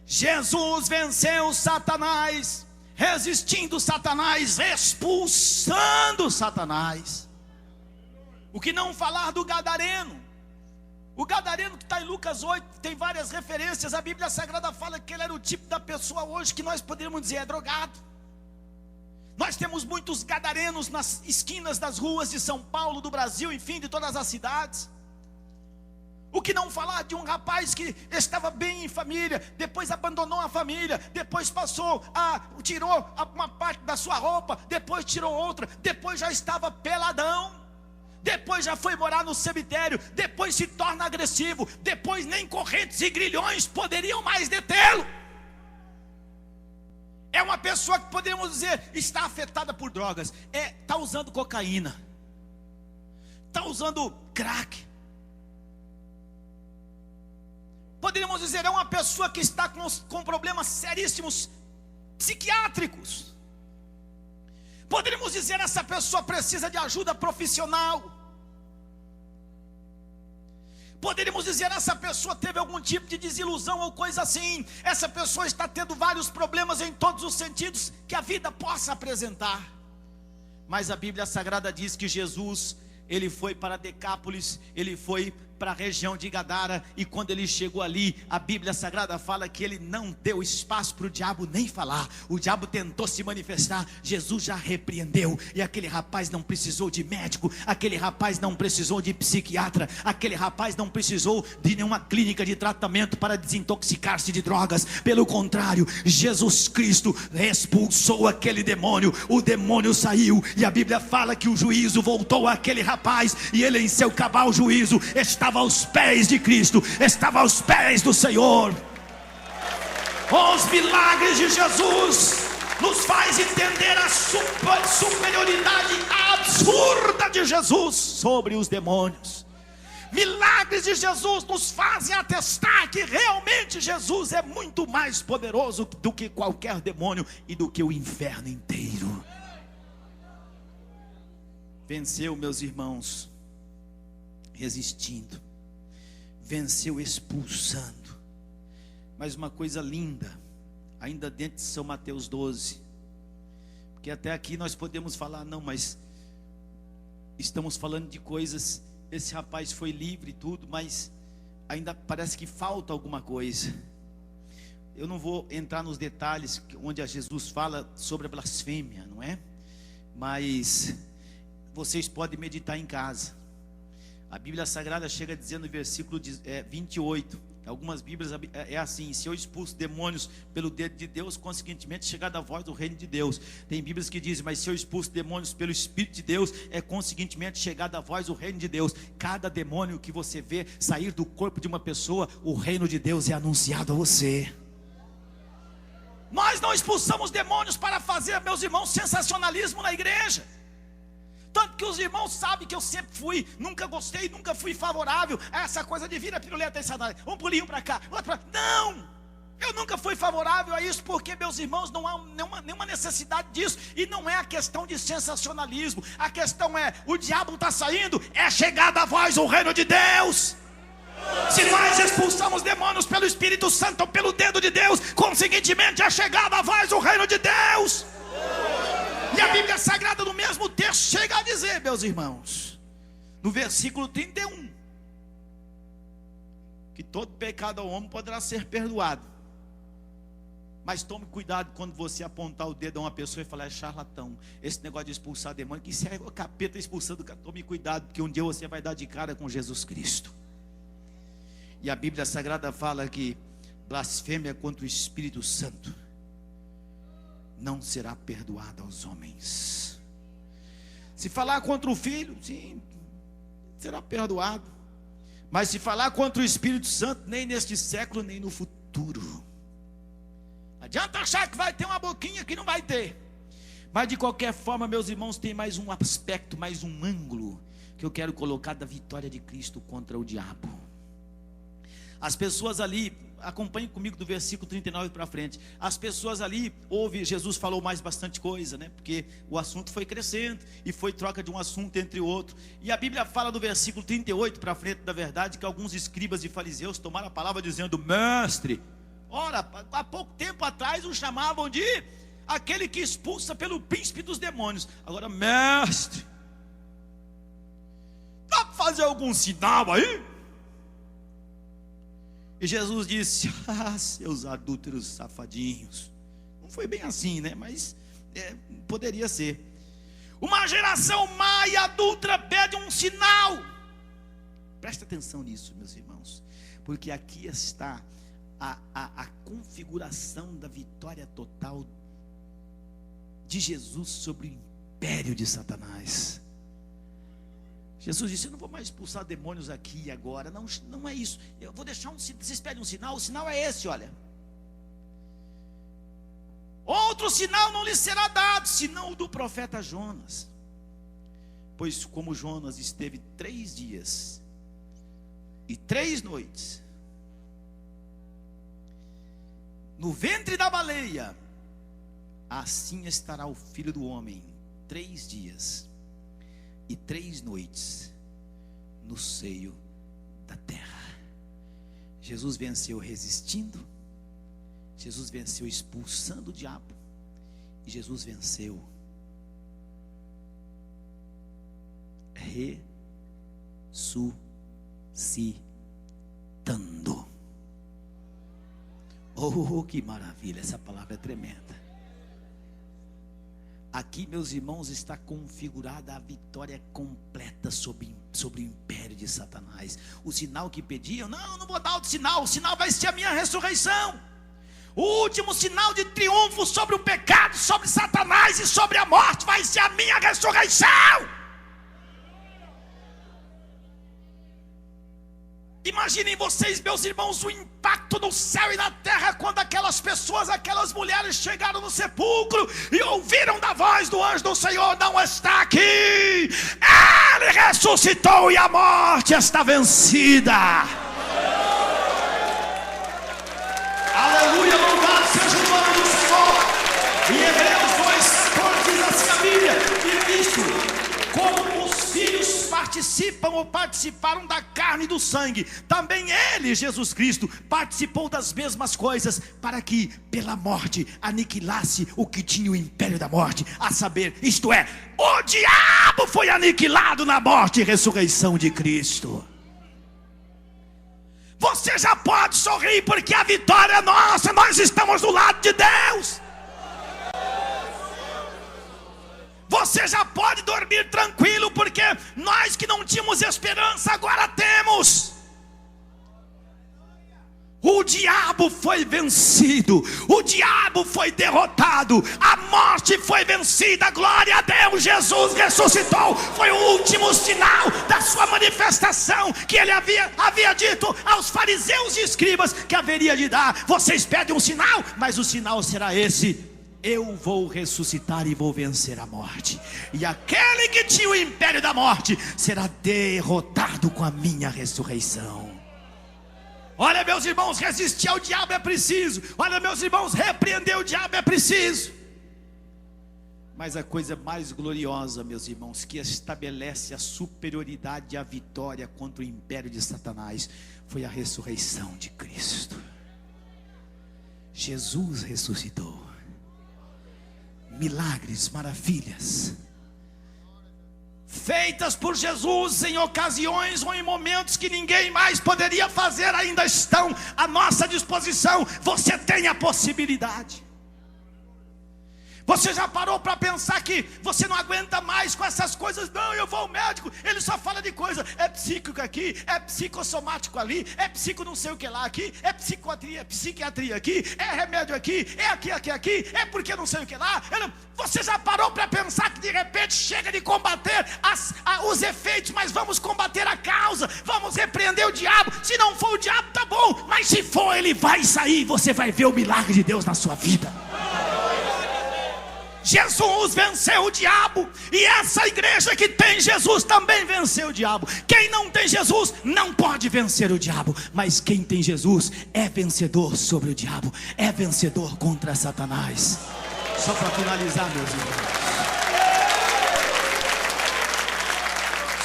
Jesus venceu Satanás, resistindo Satanás, expulsando Satanás. O que não falar do gadareno? O gadareno que está em Lucas 8, tem várias referências. A Bíblia Sagrada fala que ele era o tipo da pessoa hoje que nós poderíamos dizer é drogado. Nós temos muitos gadarenos nas esquinas das ruas de São Paulo, do Brasil, enfim, de todas as cidades. O que não falar de um rapaz que estava bem em família, depois abandonou a família, depois tirou uma parte da sua roupa, depois tirou outra, depois já estava peladão, depois já foi morar no cemitério, depois se torna agressivo, depois nem correntes e grilhões poderiam mais detê-lo. É uma pessoa que poderíamos dizer está afetada por drogas, está usando cocaína, está usando crack. Poderíamos dizer, é uma pessoa que está com problemas seríssimos psiquiátricos. Poderíamos dizer, essa pessoa precisa de ajuda profissional. Poderíamos dizer, essa pessoa teve algum tipo de desilusão ou coisa assim. Essa pessoa está tendo vários problemas em todos os sentidos que a vida possa apresentar. Mas a Bíblia Sagrada diz que Jesus, ele foi para Decápolis, ele foi para a região de Gadara, e quando ele chegou ali, a Bíblia Sagrada fala que ele não deu espaço para o diabo nem falar. O diabo tentou se manifestar, Jesus já repreendeu, e aquele rapaz não precisou de médico, aquele rapaz não precisou de psiquiatra, aquele rapaz não precisou de nenhuma clínica de tratamento para desintoxicar-se de drogas. Pelo contrário, Jesus Cristo expulsou aquele demônio, o demônio saiu, e a Bíblia fala que o juízo voltou àquele rapaz, e ele em seu cabal juízo estava aos pés de Cristo, estava aos pés do Senhor. Os milagres de Jesus nos faz entender a superioridade absurda de Jesus sobre os demônios. Milagres de Jesus nos fazem atestar que realmente Jesus é muito mais poderoso do que qualquer demônio e do que o inferno inteiro. Venceu, meus irmãos, resistindo, venceu expulsando. Mas uma coisa linda, ainda dentro de São Mateus 12, porque até aqui nós podemos falar, não, mas estamos falando de coisas, esse rapaz foi livre e tudo, mas ainda parece que falta alguma coisa. Eu não vou entrar nos detalhes onde a Jesus fala sobre a blasfêmia, não é? Mas vocês podem meditar em casa. A Bíblia Sagrada chega a dizer no versículo 28, algumas Bíblias é assim: se eu expulso demônios pelo dedo de Deus, consequentemente chegada a voz do reino de Deus. Tem Bíblias que dizem, mas se eu expulso demônios pelo Espírito de Deus, é consequentemente chegada a voz do reino de Deus. Cada demônio que você vê sair do corpo de uma pessoa, o reino de Deus é anunciado a você. Nós não expulsamos demônios para fazer, meus irmãos, sensacionalismo na igreja. Tanto que os irmãos sabem que eu sempre fui, nunca gostei, nunca fui favorável a essa coisa de vira piruleta e Satanás, um pulinho para cá, outro para... Não! Eu nunca fui favorável a isso, porque, meus irmãos, não há nenhuma necessidade disso. E não é a questão de sensacionalismo. A questão é, o diabo está saindo, é chegada a vós o reino de Deus. Se nós expulsamos demônios pelo Espírito Santo ou pelo dedo de Deus, consequentemente é chegada a vós o reino de Deus. E a Bíblia Sagrada, no mesmo texto, chega a dizer, meus irmãos, no versículo 31, que todo pecado ao homem poderá ser perdoado. Mas tome cuidado quando você apontar o dedo a uma pessoa e falar, é charlatão, esse negócio de expulsar demônio, que isso é o capeta expulsando. Tome cuidado, porque um dia você vai dar de cara com Jesus Cristo. E a Bíblia Sagrada fala que blasfêmia contra o Espírito Santo não será perdoada aos homens. Se falar contra o Filho, sim, será perdoado. Mas se falar contra o Espírito Santo, nem neste século, nem no futuro. Adianta achar que vai ter uma boquinha que não vai ter. Mas de qualquer forma, meus irmãos, tem mais um aspecto, mais um ângulo que eu quero colocar da vitória de Cristo contra o diabo. As pessoas ali, acompanhem comigo do versículo 39 para frente. As pessoas ali, Jesus falou mais bastante coisa, né? Porque o assunto foi crescendo e foi troca de um assunto entre o outro. E a Bíblia fala do versículo 38 para frente, da verdade, que alguns escribas e fariseus tomaram a palavra dizendo, mestre, ora, há pouco tempo atrás o chamavam de aquele que expulsa pelo príncipe dos demônios. Agora, mestre, dá para fazer algum sinal aí? E Jesus disse, seus adúlteros safadinhos. Não foi bem assim, né? Mas poderia ser. Uma geração má e adúltera pede um sinal. Presta atenção nisso, meus irmãos, porque aqui está a configuração da vitória total de Jesus sobre o império de Satanás. Jesus disse, eu não vou mais expulsar demônios aqui e agora, não é isso, eu vou deixar vocês pedem um sinal, o sinal é esse, olha, outro sinal não lhes será dado, senão o do profeta Jonas, pois como Jonas esteve 3 dias e 3 noites no ventre da baleia, assim estará o Filho do Homem 3 dias e 3 noites no seio da terra. Jesus venceu resistindo, Jesus venceu expulsando o diabo, e Jesus venceu ressuscitando. Oh, que maravilha, essa palavra é tremenda. Aqui, meus irmãos, está configurada a vitória completa sobre o império de Satanás. O sinal que pediam, não vou dar outro sinal, o sinal vai ser a minha ressurreição. O último sinal de triunfo sobre o pecado, sobre Satanás e sobre a morte vai ser a minha ressurreição. Imaginem vocês, meus irmãos, o impacto no céu e na terra quando aquelas pessoas, aquelas mulheres chegaram no sepulcro e ouviram da voz do anjo do Senhor, não está aqui, ele ressuscitou e a morte está vencida. Aleluia, louvado seja o nome do Senhor. Em Hebreus 2:14 diz assim a Bíblia, e nisso, como os filhos participam ou participaram da carne e do sangue, também ele, Jesus Cristo, participou das mesmas coisas, para que pela morte aniquilasse o que tinha o império da morte, a saber, isto é, o diabo foi aniquilado na morte e ressurreição de Cristo. Você já pode sorrir, porque a vitória é nossa, nós estamos do lado de Deus. Você já pode dormir tranquilo, porque nós que não tínhamos esperança, agora temos. O diabo foi vencido, o diabo foi derrotado, a morte morte foi vencida, glória a Deus, Jesus ressuscitou. Foi o último sinal da sua manifestação, que ele havia dito aos fariseus e escribas que haveria de dar. Vocês pedem um sinal, mas o sinal será esse: eu vou ressuscitar e vou vencer a morte, e aquele que tinha o império da morte será derrotado com a minha ressurreição. Olha, meus irmãos, resistir ao diabo é preciso. Olha, meus irmãos, repreender o diabo é preciso. Mas a coisa mais gloriosa, meus irmãos, que estabelece a superioridade e a vitória contra o império de Satanás, foi a ressurreição de Cristo. Jesus ressuscitou. Milagres, maravilhas feitas por Jesus em ocasiões ou em momentos que ninguém mais poderia fazer, ainda estão à nossa disposição. Você tem a possibilidade. Você já parou para pensar que você não aguenta mais com essas coisas? Não, eu vou ao médico, ele só fala de coisa. É psíquico aqui, é psicossomático ali, é psico não sei o que lá aqui, é psiquiatria aqui, é remédio aqui, é aqui, é porque não sei o que lá. Você já parou para pensar que de repente chega de combater os efeitos, mas vamos combater a causa, vamos repreender o diabo. Se não for o diabo, tá bom, mas se for, ele vai sair, você vai ver o milagre de Deus na sua vida. Jesus venceu o diabo, e essa igreja que tem Jesus também venceu o diabo. Quem não tem Jesus não pode vencer o diabo, mas quem tem Jesus é vencedor sobre o diabo, é vencedor contra Satanás. Só para finalizar, meus irmãos,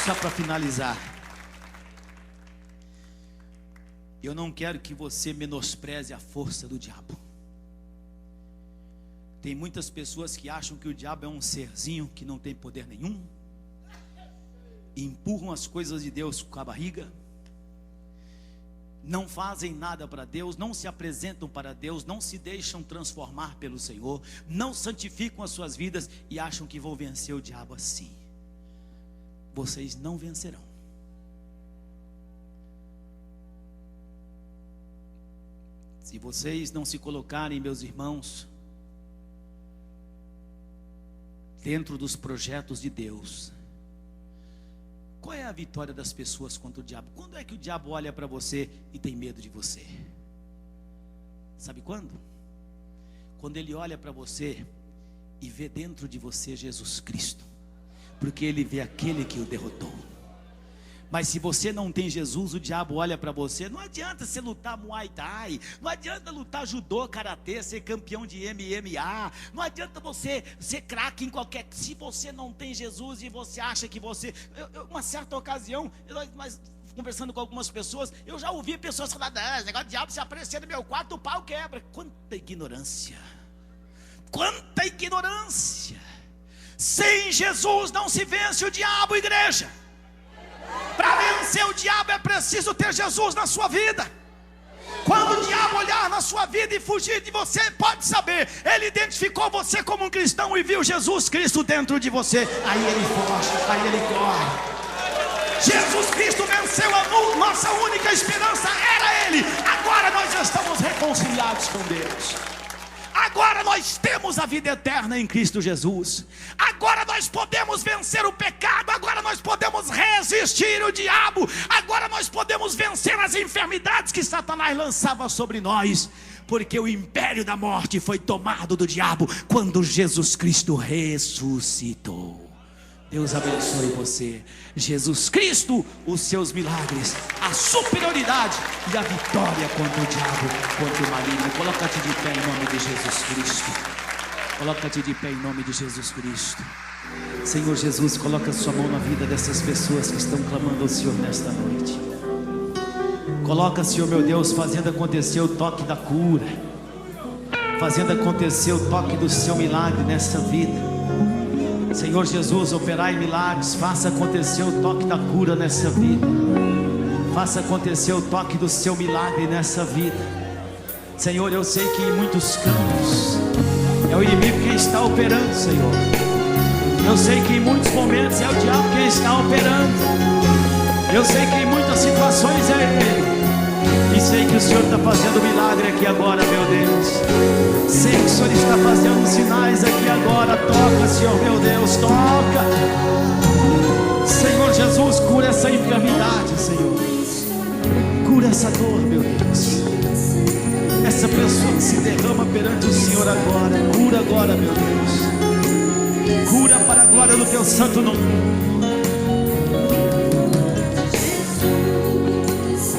só para finalizar, eu não quero que você menospreze a força do diabo. Tem muitas pessoas que acham que o diabo é um serzinho que não tem poder nenhum, e empurram as coisas de Deus com a barriga, não fazem nada para Deus, não se apresentam para Deus, não se deixam transformar pelo Senhor, não santificam as suas vidas e acham que vão vencer o diabo assim. Vocês não vencerão. Se vocês não se colocarem, meus irmãos, dentro dos projetos de Deus, qual é a vitória das pessoas contra o diabo? Quando é que o diabo olha para você e tem medo de você? Sabe quando? Quando ele olha para você e vê dentro de você Jesus Cristo, porque ele vê aquele que o derrotou. Mas se você não tem Jesus, o diabo olha para você. Não adianta você lutar Muay Thai, não adianta lutar judô, karatê, ser campeão de MMA, não adianta você ser craque em qualquer. Se você não tem Jesus e você acha que você... uma certa ocasião, mas conversando com algumas pessoas, eu já ouvi pessoas falar: esse negócio de diabo se aparecer no meu quarto, o pau quebra. Quanta ignorância! Quanta ignorância! Sem Jesus não se vence o diabo, igreja. Para vencer o diabo é preciso ter Jesus na sua vida. Quando o diabo olhar na sua vida e fugir de você, pode saber, ele identificou você como um cristão e viu Jesus Cristo dentro de você. Aí ele foge, aí ele corre. Jesus Cristo venceu a nossa única esperança, era Ele. Agora nós estamos reconciliados com Deus. Agora nós temos a vida eterna em Cristo Jesus. Agora nós podemos vencer o pecado. Agora nós podemos resistir o diabo. Agora nós podemos vencer as enfermidades que Satanás lançava sobre nós, porque o império da morte foi tomado do diabo quando Jesus Cristo ressuscitou. Deus abençoe você. Jesus Cristo, os seus milagres, a superioridade e a vitória contra o diabo, contra o maligno. Coloca-te de pé em nome de Jesus Cristo. Coloca-te de pé em nome de Jesus Cristo. Senhor Jesus, coloca a sua mão na vida dessas pessoas que estão clamando ao Senhor nesta noite. Coloca, Senhor meu Deus, fazendo acontecer o toque da cura, fazendo acontecer o toque do seu milagre nessa vida. Senhor Jesus, operai milagres, faça acontecer o toque da cura nessa vida, faça acontecer o toque do seu milagre nessa vida. Senhor, eu sei que em muitos campos é o inimigo quem está operando, Senhor. Eu sei que em muitos momentos é o diabo quem está operando. Eu sei que em muitas situações é ele. E sei que o Senhor está fazendo milagre aqui agora, meu Deus. Sei que o Senhor está fazendo sinais aqui agora, Senhor meu Deus, toca. Senhor Jesus, cura essa enfermidade, Senhor. Cura essa dor, meu Deus. Essa pessoa que se derrama perante o Senhor agora, cura agora, meu Deus. Cura para a glória do teu santo nome.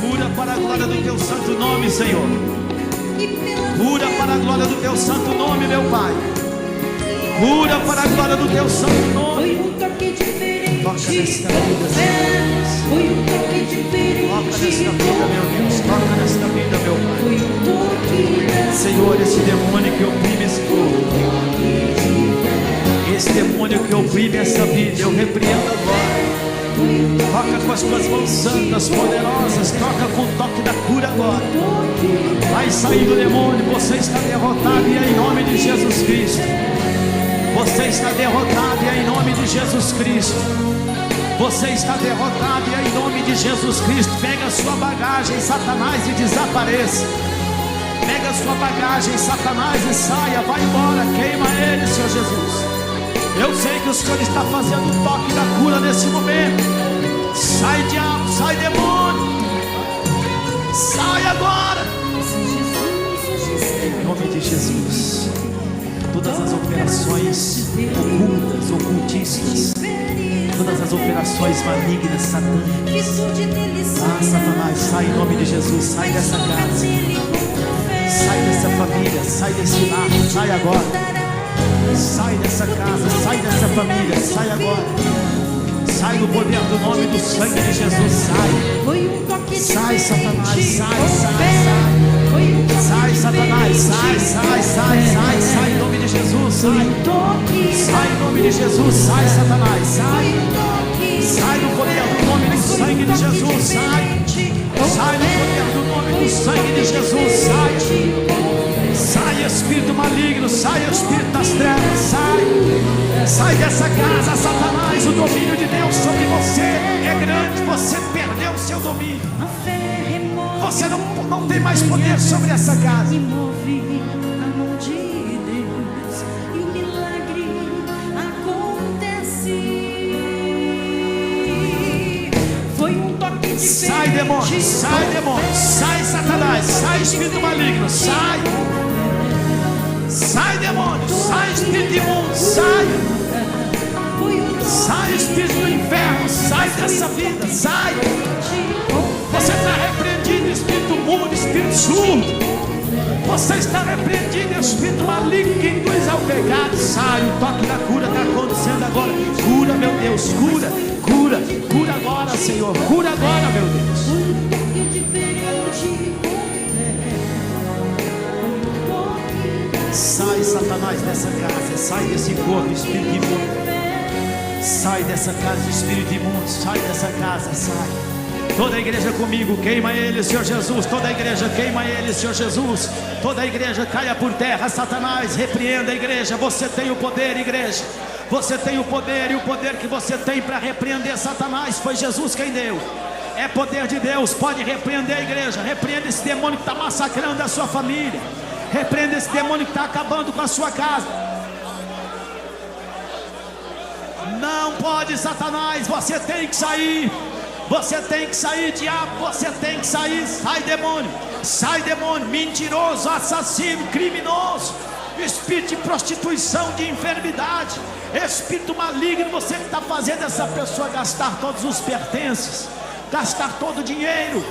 Cura para a glória do teu santo nome, Senhor. Cura para a glória do teu santo nome, meu Pai. Cura para a glória do teu santo nome. Toca nesta vida, Senhor. Toca nesta vida, meu Deus. Toca nesta vida, meu Pai. Senhor, esse demônio que oprime esse corpo, esse demônio que oprime essa vida, eu repreendo agora. Toca com as tuas mãos santas, poderosas. Toca com o toque da cura agora. Vai sair do demônio. Você está derrotado e é em nome de Jesus Cristo. Você está derrotado e é em nome de Jesus Cristo. Você está derrotado e é em nome de Jesus Cristo. Pega a sua bagagem, Satanás, e desapareça. Pega a sua bagagem, Satanás, e saia. Vai embora, queima ele, Senhor Jesus. Eu sei que o Senhor está fazendo o toque da cura nesse momento. Sai, diabo, sai, demônio. Sai agora. Em nome de Jesus. Todas as operações ocultas, ocultistas, todas as operações malignas, satânicas, Satanás, sai em nome de Jesus. Sai dessa casa, sai dessa família, sai desse lar, sai agora. Sai dessa casa, sai dessa família, sai agora. Sai no poder do nome do sangue de Jesus, sai. Sai, Satanás, sai, sai, sai. Sai, Satanás, sai, sai, sai, sai, sai em nome de Jesus, sai. Sai em nome de Jesus, sai, Satanás, sai. Sai no poder do nome do sangue de Jesus, sai. Sai no poder do nome do sangue de Jesus, sai. Sai, espírito maligno, sai, espírito das trevas, sai. Sai dessa casa, Satanás. O domínio de Deus sobre você é grande. Você perdeu o seu domínio. Você não tem mais poder sobre essa casa. Sai, demônio, sai, demônio, sai, Satanás, sai, espírito maligno, sai. Sai, demônio, sai, espírito imundo, sai. Sai, espírito do inferno, sai dessa vida, sai. Você está repreendido, espírito mudo, espírito surdo. Você está repreendido, espírito maligno que induz ao pecado. Sai, o toque da cura está acontecendo agora. Cura, meu Deus, cura, cura, cura agora, Senhor. Cura agora, meu Deus. Sai, Satanás, dessa casa. Sai desse corpo, espírito imundo. Sai dessa casa, espírito imundo. Sai dessa casa, sai. Toda a igreja comigo, queima ele, Senhor Jesus. Toda a igreja, queima ele, Senhor Jesus. Toda a igreja caia por terra, Satanás. Repreenda a igreja. Você tem o poder, igreja. Você tem o poder, e o poder que você tem para repreender Satanás foi Jesus quem deu. É poder de Deus. Pode repreender a igreja. Repreenda esse demônio que está massacrando a sua família. Repreenda esse demônio que está acabando com a sua casa. Não pode, Satanás. Você tem que sair. Você tem que sair, diabo, você tem que sair. Sai demônio, mentiroso, assassino, criminoso, espírito de prostituição, de enfermidade, espírito maligno. Você que está fazendo essa pessoa gastar todos os pertences, gastar todo o dinheiro,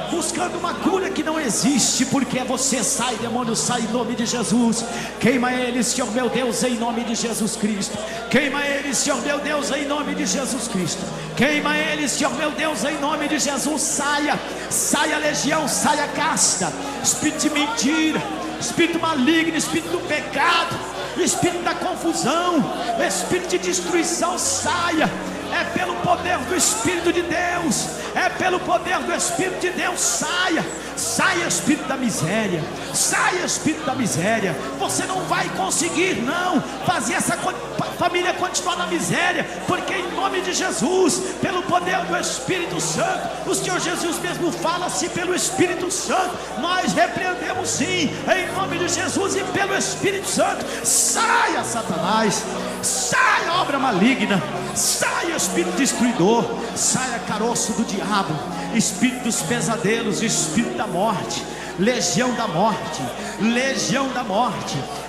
buscando uma cura que não existe, porque você. Sai, demônio, sai em nome de Jesus. Queima ele, Senhor meu Deus, em nome de Jesus Cristo. Queima ele, Senhor meu Deus, em nome de Jesus Cristo. Queima ele, Senhor meu Deus, em nome de Jesus. Saia, saia legião, saia casta, espírito de mentira, espírito maligno, espírito do pecado, espírito da confusão, espírito de destruição, saia. É pelo poder do Espírito de Deus. É pelo poder do Espírito de Deus. Saia. Saia, espírito da miséria. Saia, espírito da miséria. Você não vai conseguir, não, fazer essa coisa. família continuar na miséria, porque em nome de Jesus, pelo poder do Espírito Santo, o Senhor Jesus mesmo fala-se pelo Espírito Santo, nós repreendemos sim, em nome de Jesus e pelo Espírito Santo. Saia, Satanás, saia obra maligna, saia espírito destruidor, saia caroço do diabo, espírito dos pesadelos, espírito da morte, legião da morte,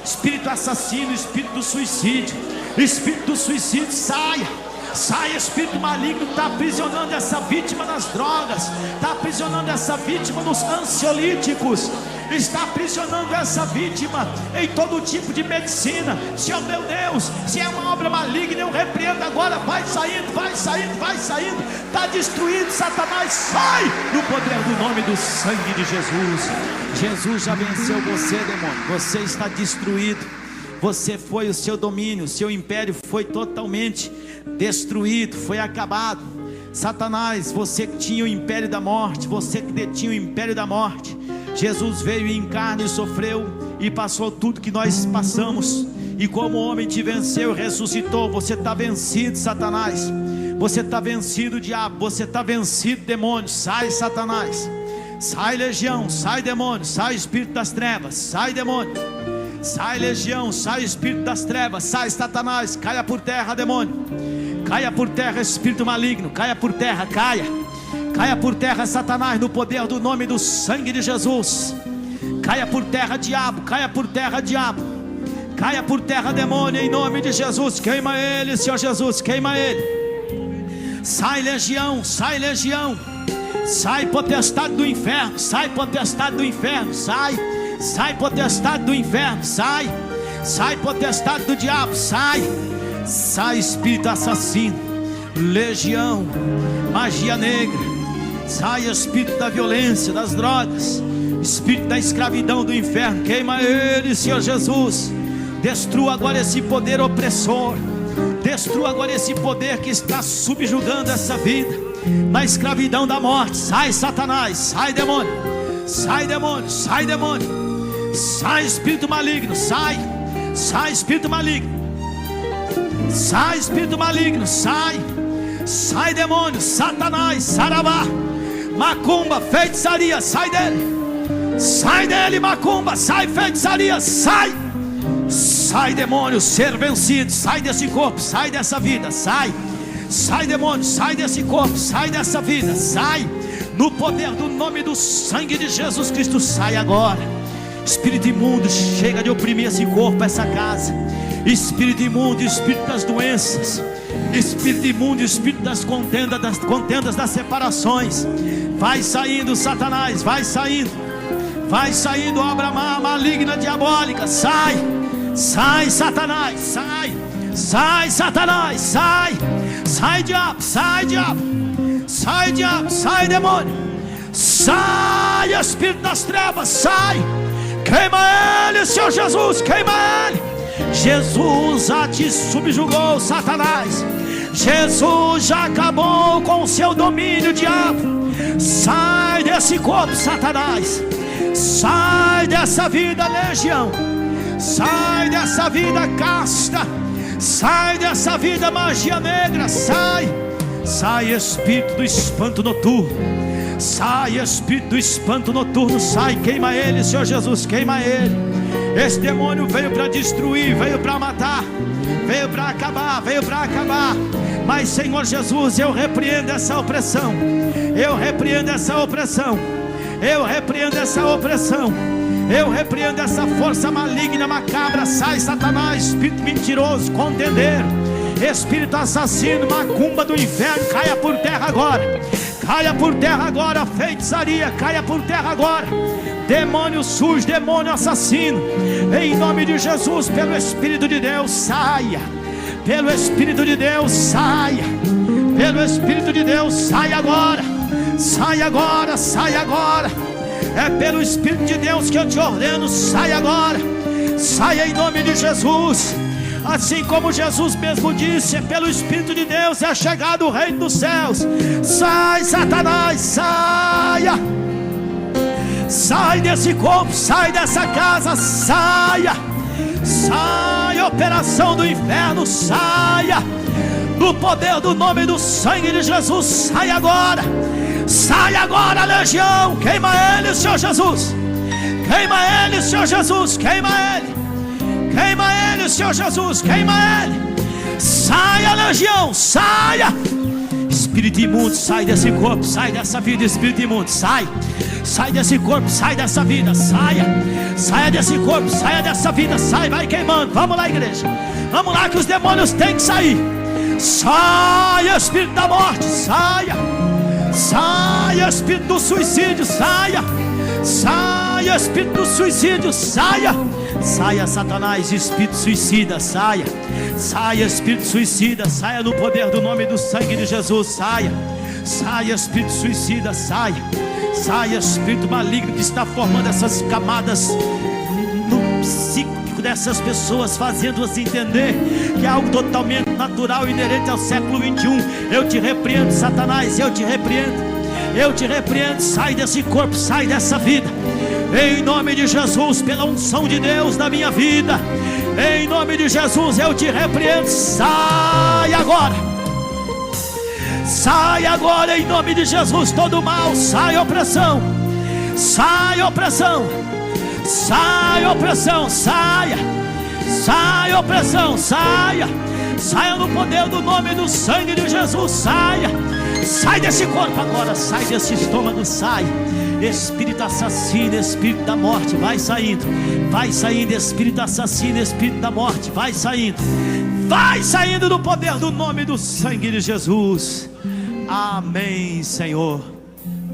espírito assassino, espírito do suicídio, saia. Sai, espírito maligno que está aprisionando essa vítima nas drogas, está aprisionando essa vítima nos ansiolíticos, está aprisionando essa vítima em todo tipo de medicina. Senhor meu Deus, se é uma obra maligna, eu repreendo agora. Vai saindo, está destruído. Satanás, sai no poder do nome do sangue de Jesus. Jesus já venceu você, demônio, você está destruído. Você foi, o seu domínio, o seu império foi totalmente destruído, foi acabado. Satanás, você que tinha o império da morte, você que detinha o império da morte, Jesus veio em carne e sofreu e passou tudo que nós passamos, e como homem te venceu, ressuscitou. Você está vencido, Satanás, você está vencido, diabo, você está vencido, demônio. Sai, Satanás, sai, legião, sai, demônio, sai, espírito das trevas, sai, demônio, sai, legião, sai, espírito das trevas, sai, Satanás, caia por terra, demônio, caia por terra, espírito maligno, caia por terra, caia por terra, Satanás, no poder do nome do sangue de Jesus. Caia por terra, diabo, caia por terra, diabo, caia por terra, demônio, em nome de Jesus. Queima ele, Senhor Jesus, queima ele. Sai, legião, sai, potestade do inferno, sai, potestade do inferno, sai, potestade do inferno, sai, potestade do diabo, sai, espírito assassino, legião, magia negra, sai, espírito da violência, das drogas, espírito da escravidão do inferno, queima ele, Senhor Jesus. Destrua agora esse poder opressor, destrua agora esse poder que está subjugando essa vida na escravidão da morte. Sai, Satanás, sai, demônio, sai, demônio, sai, demônio, sai, espírito maligno, sai, espírito maligno, sai, espírito maligno, sai, demônio, Satanás, saravá, macumba, feitiçaria, sai dele, macumba, sai, feitiçaria, sai, demônio, ser vencido, sai desse corpo, sai dessa vida, sai, demônio, sai desse corpo, sai dessa vida, sai, no poder do nome do sangue de Jesus Cristo, sai agora. Espírito imundo, chega de oprimir esse corpo, essa casa. Espírito imundo, espírito das doenças, espírito imundo, espírito das contendas, das separações, vai saindo, Satanás, vai saindo, obra maligna, diabólica, sai, Satanás, sai, Satanás, sai, diabo, sai, demônio, sai, espírito das trevas, sai, queima ele, Senhor Jesus, queima ele. Jesus já te subjugou, Satanás, Jesus já acabou com o seu domínio, diabo. Sai desse corpo, Satanás, sai dessa vida, legião, sai dessa vida casta, sai dessa vida magia negra, sai, espírito do espanto noturno, sai, espírito do espanto noturno, sai, queima ele, Senhor Jesus, queima ele. Esse demônio veio para destruir, veio para matar, veio para acabar, mas Senhor Jesus, eu repreendo essa opressão, eu repreendo essa força maligna, macabra. Sai, Satanás, espírito mentiroso, contendeiro, espírito assassino, macumba do inferno, caia por terra agora, feitiçaria, caia por terra agora, demônio sujo, demônio assassino, em nome de Jesus, pelo Espírito de Deus, saia, pelo Espírito de Deus, saia, sai agora, é pelo Espírito de Deus que eu te ordeno, sai agora, saia em nome de Jesus. Assim como Jesus mesmo disse, é pelo Espírito de Deus é chegado o reino dos céus. Sai, Satanás, sai desse corpo, sai dessa casa, saia, Toda operação do inferno saia, no poder do nome do sangue de Jesus. Sai agora, legião. Queima ele, Senhor Jesus. Queima ele, Senhor Jesus. Queima ele, Senhor Jesus. Queima ele. Saia, legião, saia. Espírito imundo, sai desse corpo, sai dessa vida. Espírito imundo, sai desse corpo, sai dessa vida. Saia desse corpo, saia dessa vida. Sai, vai queimando. Vamos lá, igreja. Vamos lá, que os demônios têm que sair. Saia, espírito da morte, saia, espírito do suicídio, saia, espírito do suicídio, saia, Satanás, espírito suicida, saia, espírito suicida, saia no poder do nome do sangue de Jesus, saia, espírito suicida, saia, espírito maligno que está formando essas camadas no psíquico dessas pessoas, fazendo-as entender que é algo totalmente natural e inerente ao século 21. Eu te repreendo, Satanás, eu te repreendo, sai desse corpo, sai dessa vida, em nome de Jesus, pela unção de Deus na minha vida, em nome de Jesus, eu te repreendo. Sai agora, em nome de Jesus, todo mal, sai opressão, saia opressão, saia no poder do nome do sangue de Jesus, sai desse corpo agora, sai desse estômago, sai, espírito assassino, espírito da morte, vai saindo, espírito assassino, espírito da morte, vai saindo no poder do nome do sangue de Jesus. Amém, Senhor.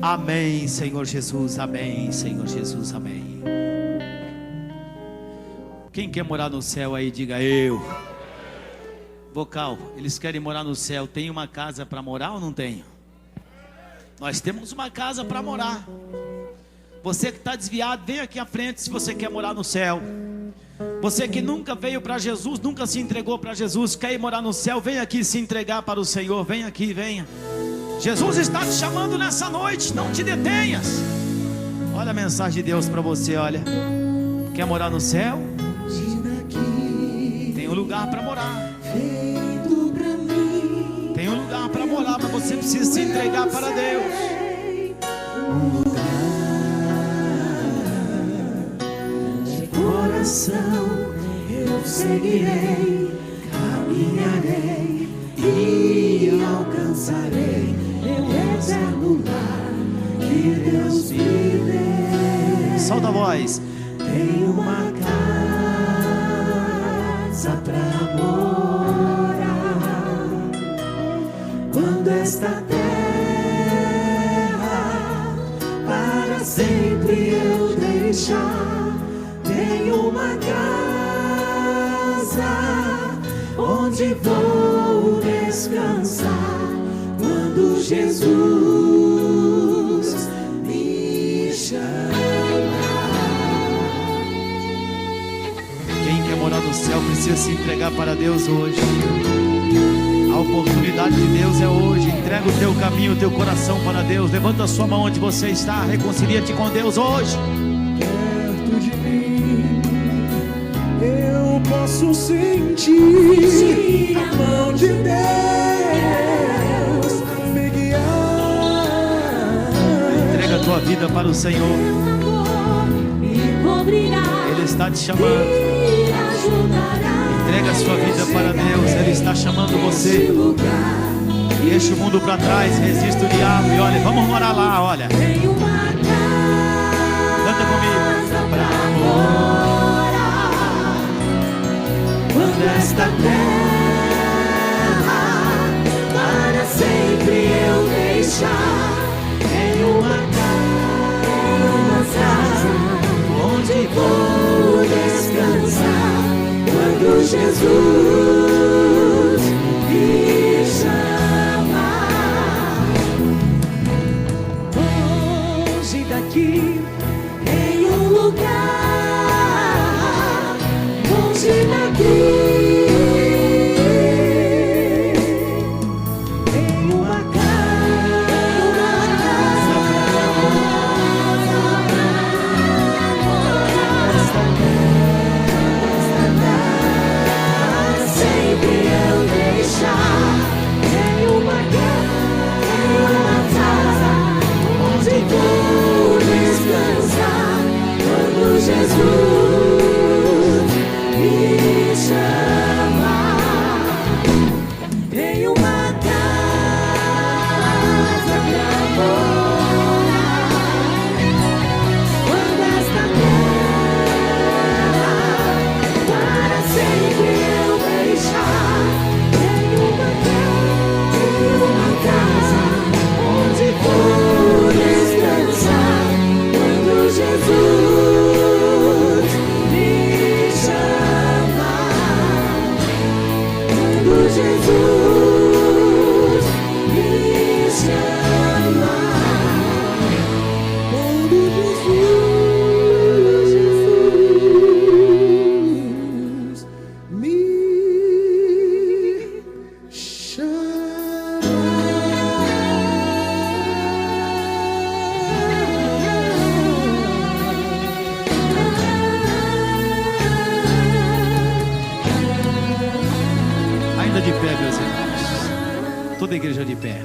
Amém, Senhor Jesus. Amém, Senhor Jesus. Amém. Quem quer morar no céu aí, diga eu. Vocal, eles querem morar no céu. Tem uma casa para morar ou não tem? Nós temos uma casa para morar. Você que está desviado, vem aqui à frente se você quer morar no céu. Você que nunca veio para Jesus, nunca se entregou para Jesus, quer ir morar no céu, vem aqui se entregar para o Senhor. Vem aqui, venha. Jesus está te chamando nessa noite, não te detenhas. Olha a mensagem de Deus para você, olha. Quer morar no céu? Tem um lugar para morar. Tem um lugar para morar, mas você precisa se entregar para Deus. Um lugar de coração eu seguirei, caminharei e alcançarei meu eterno lar que Deus me deu. Solta a voz. Tenho uma casa pra morar. Quando esta terra para sempre eu deixar, tenho uma casa onde vou descansar. Quando Jesus me chama. Quem quer morar no céu precisa se entregar para Deus hoje. A oportunidade de Deus é hoje. Entrega o teu caminho, o teu coração para Deus. Levanta a sua mão onde você está. Reconcilia-te com Deus hoje. Perto de mim eu posso sentir a mão de Deus me guiar. Entrega a tua vida para o Senhor. Ele está te chamando. Entrega a sua vida para Deus. Ele está chamando você. Deixa o mundo para trás. Resista o diabo. E olha, vamos morar lá, olha. Canta comigo. Pra morar. Quando esta terra para sempre eu deixar, em uma casa onde vou descansar. Quando Jesus me chama, longe daqui, em um lugar, longe daqui, em uma casa. Ainda de pé, meus irmãos. Toda a igreja de pé.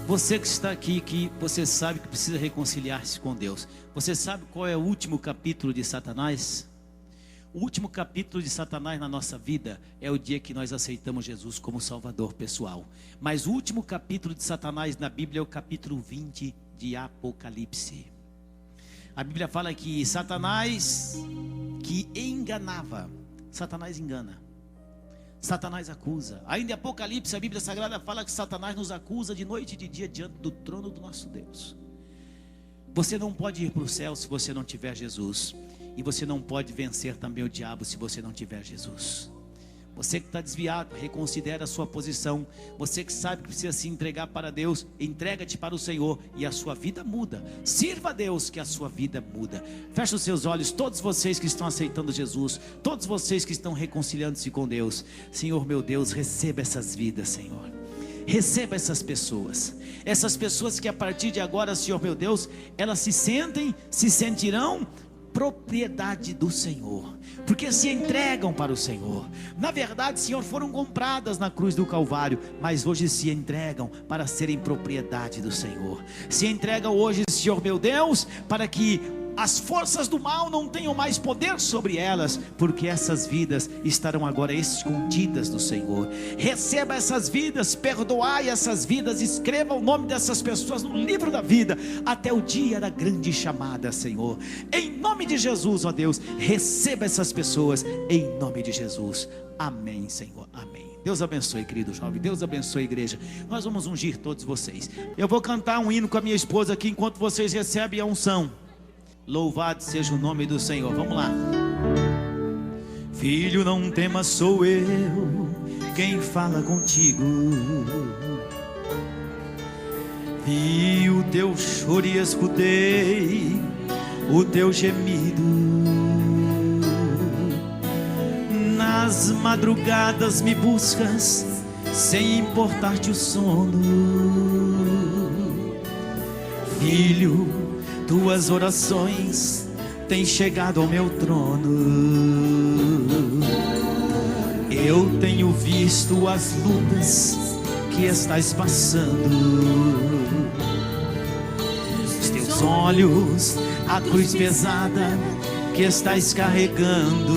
Você que está aqui, que você sabe que precisa reconciliar-se com Deus. Você sabe qual é o último capítulo de Satanás? O último capítulo de Satanás na nossa vida é o dia que nós aceitamos Jesus como Salvador pessoal. Mas o último capítulo de Satanás na Bíblia é o capítulo 20 de Apocalipse. A Bíblia fala que Satanás que enganava, Satanás engana, Satanás acusa. Ainda em Apocalipse a Bíblia Sagrada fala que Satanás nos acusa de noite e de dia diante do trono do nosso Deus. Você não pode ir para o céu se você não tiver Jesus. E você não pode vencer também o diabo se você não tiver Jesus. Você que está desviado, reconsidera a sua posição. Você que sabe que precisa se entregar para Deus, entrega-te para o Senhor e a sua vida muda. Sirva a Deus que a sua vida muda. Feche os seus olhos, todos vocês que estão aceitando Jesus, todos vocês que estão reconciliando-se com Deus. Senhor meu Deus, receba essas vidas, Senhor. Receba essas pessoas que a partir de agora, Senhor meu Deus, elas se sentirão propriedade do Senhor, porque se entregam para o Senhor. Na verdade, Senhor, foram compradas na cruz do Calvário, mas hoje se entregam para serem propriedade do Senhor. Se entregam hoje, Senhor meu Deus, para que as forças do mal não tenham mais poder sobre elas, porque essas vidas estarão agora escondidas do Senhor. Receba essas vidas, perdoai essas vidas, escreva o nome dessas pessoas no livro da vida, até o dia da grande chamada, Senhor. Em nome de Jesus, ó Deus, receba essas pessoas, em nome de Jesus. Amém, Senhor, amém. Deus abençoe, querido jovem, Deus abençoe a igreja. Nós vamos ungir todos vocês. Eu vou cantar um hino com a minha esposa aqui, enquanto vocês recebem a unção. Louvado seja o nome do Senhor. Vamos lá. Filho, não temas, sou eu quem fala contigo. Vi o teu choro e escutei o teu gemido. Nas madrugadas me buscas sem importar-te o sono. Filho, tuas orações têm chegado ao meu trono. Eu tenho visto as lutas que estás passando. Os teus olhos, a cruz pesada que estás carregando.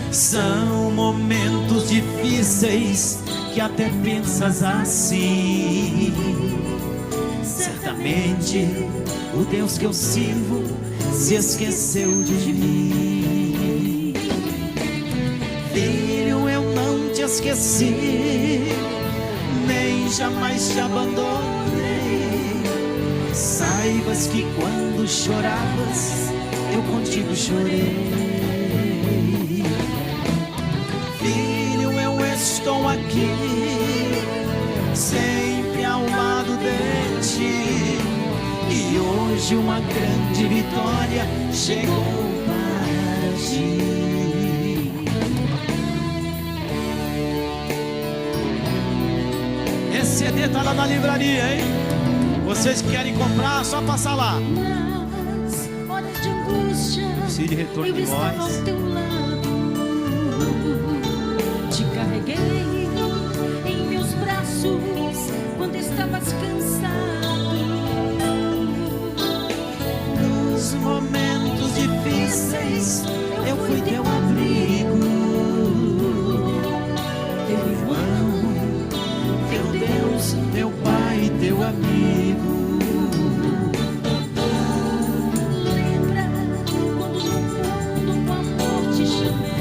São momentos difíceis que até pensas assim. Certamente o Deus que eu sirvo se esqueceu de mim. Filho, eu não te esqueci, nem jamais te abandonei. Saibas que quando choravas, eu contigo chorei. Filho, eu estou aqui, sempre ao lado de ti. E hoje uma grande vitória chegou para ti. Esse CD está lá na livraria, hein? Vocês que querem comprar, só passar lá. Nas horas de angústia, Preciso de retorno de estava voz. ao teu lado. Te carreguei em meus braços quando estavas cansado. Nos momentos difíceis, eu fui teu abrigo. Teu irmão, Teu Deus, teu Pai, teu amigo. lembra quando no mundo com amor te chamei.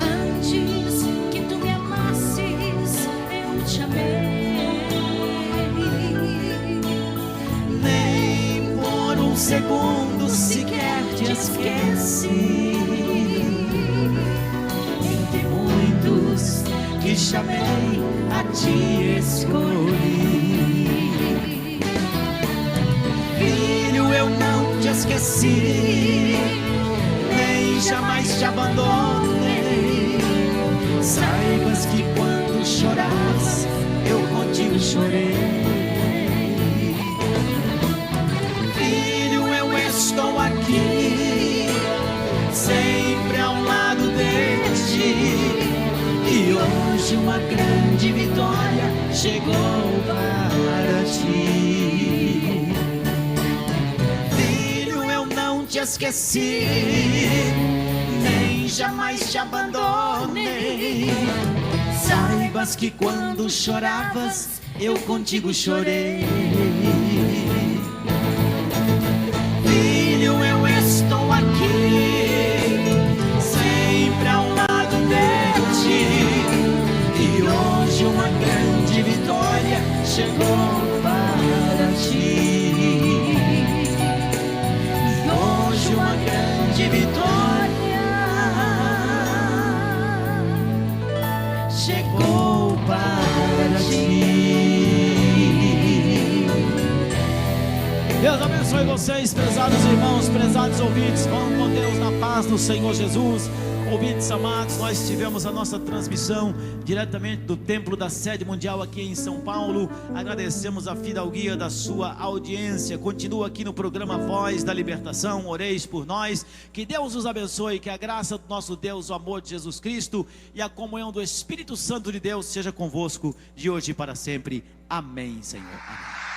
Antes que tu me amasses, eu te amei. Nem por um segundo sequer te esqueci. Entre muitos que chamei, a ti escolhi. Filho, eu não te esqueci, nem jamais te abandonei. Saibas que quando choras, eu contigo chorei. Filho, eu estou aqui, hoje uma grande vitória chegou para ti. Filho, eu não te esqueci, nem jamais te abandonei. Saibas que quando choravas, eu contigo chorei. Filho, eu estou aqui, sempre ao lado de ti. E hoje uma grande vitória chegou para ti. E hoje uma grande vitória chegou para ti. Deus abençoe vocês, prezados irmãos, prezados ouvintes. Vão com Deus na paz do Senhor Jesus. Ouvintes amados, nós tivemos a nossa transmissão diretamente do Templo da Sede Mundial aqui em São Paulo. Agradecemos a fidalguia da sua audiência. Continua aqui no programa Voz da Libertação. Oreis por nós. Que Deus os abençoe, que a graça do nosso Deus, o amor de Jesus Cristo e a comunhão do Espírito Santo de Deus seja convosco de hoje e para sempre. Amém, Senhor. Amém.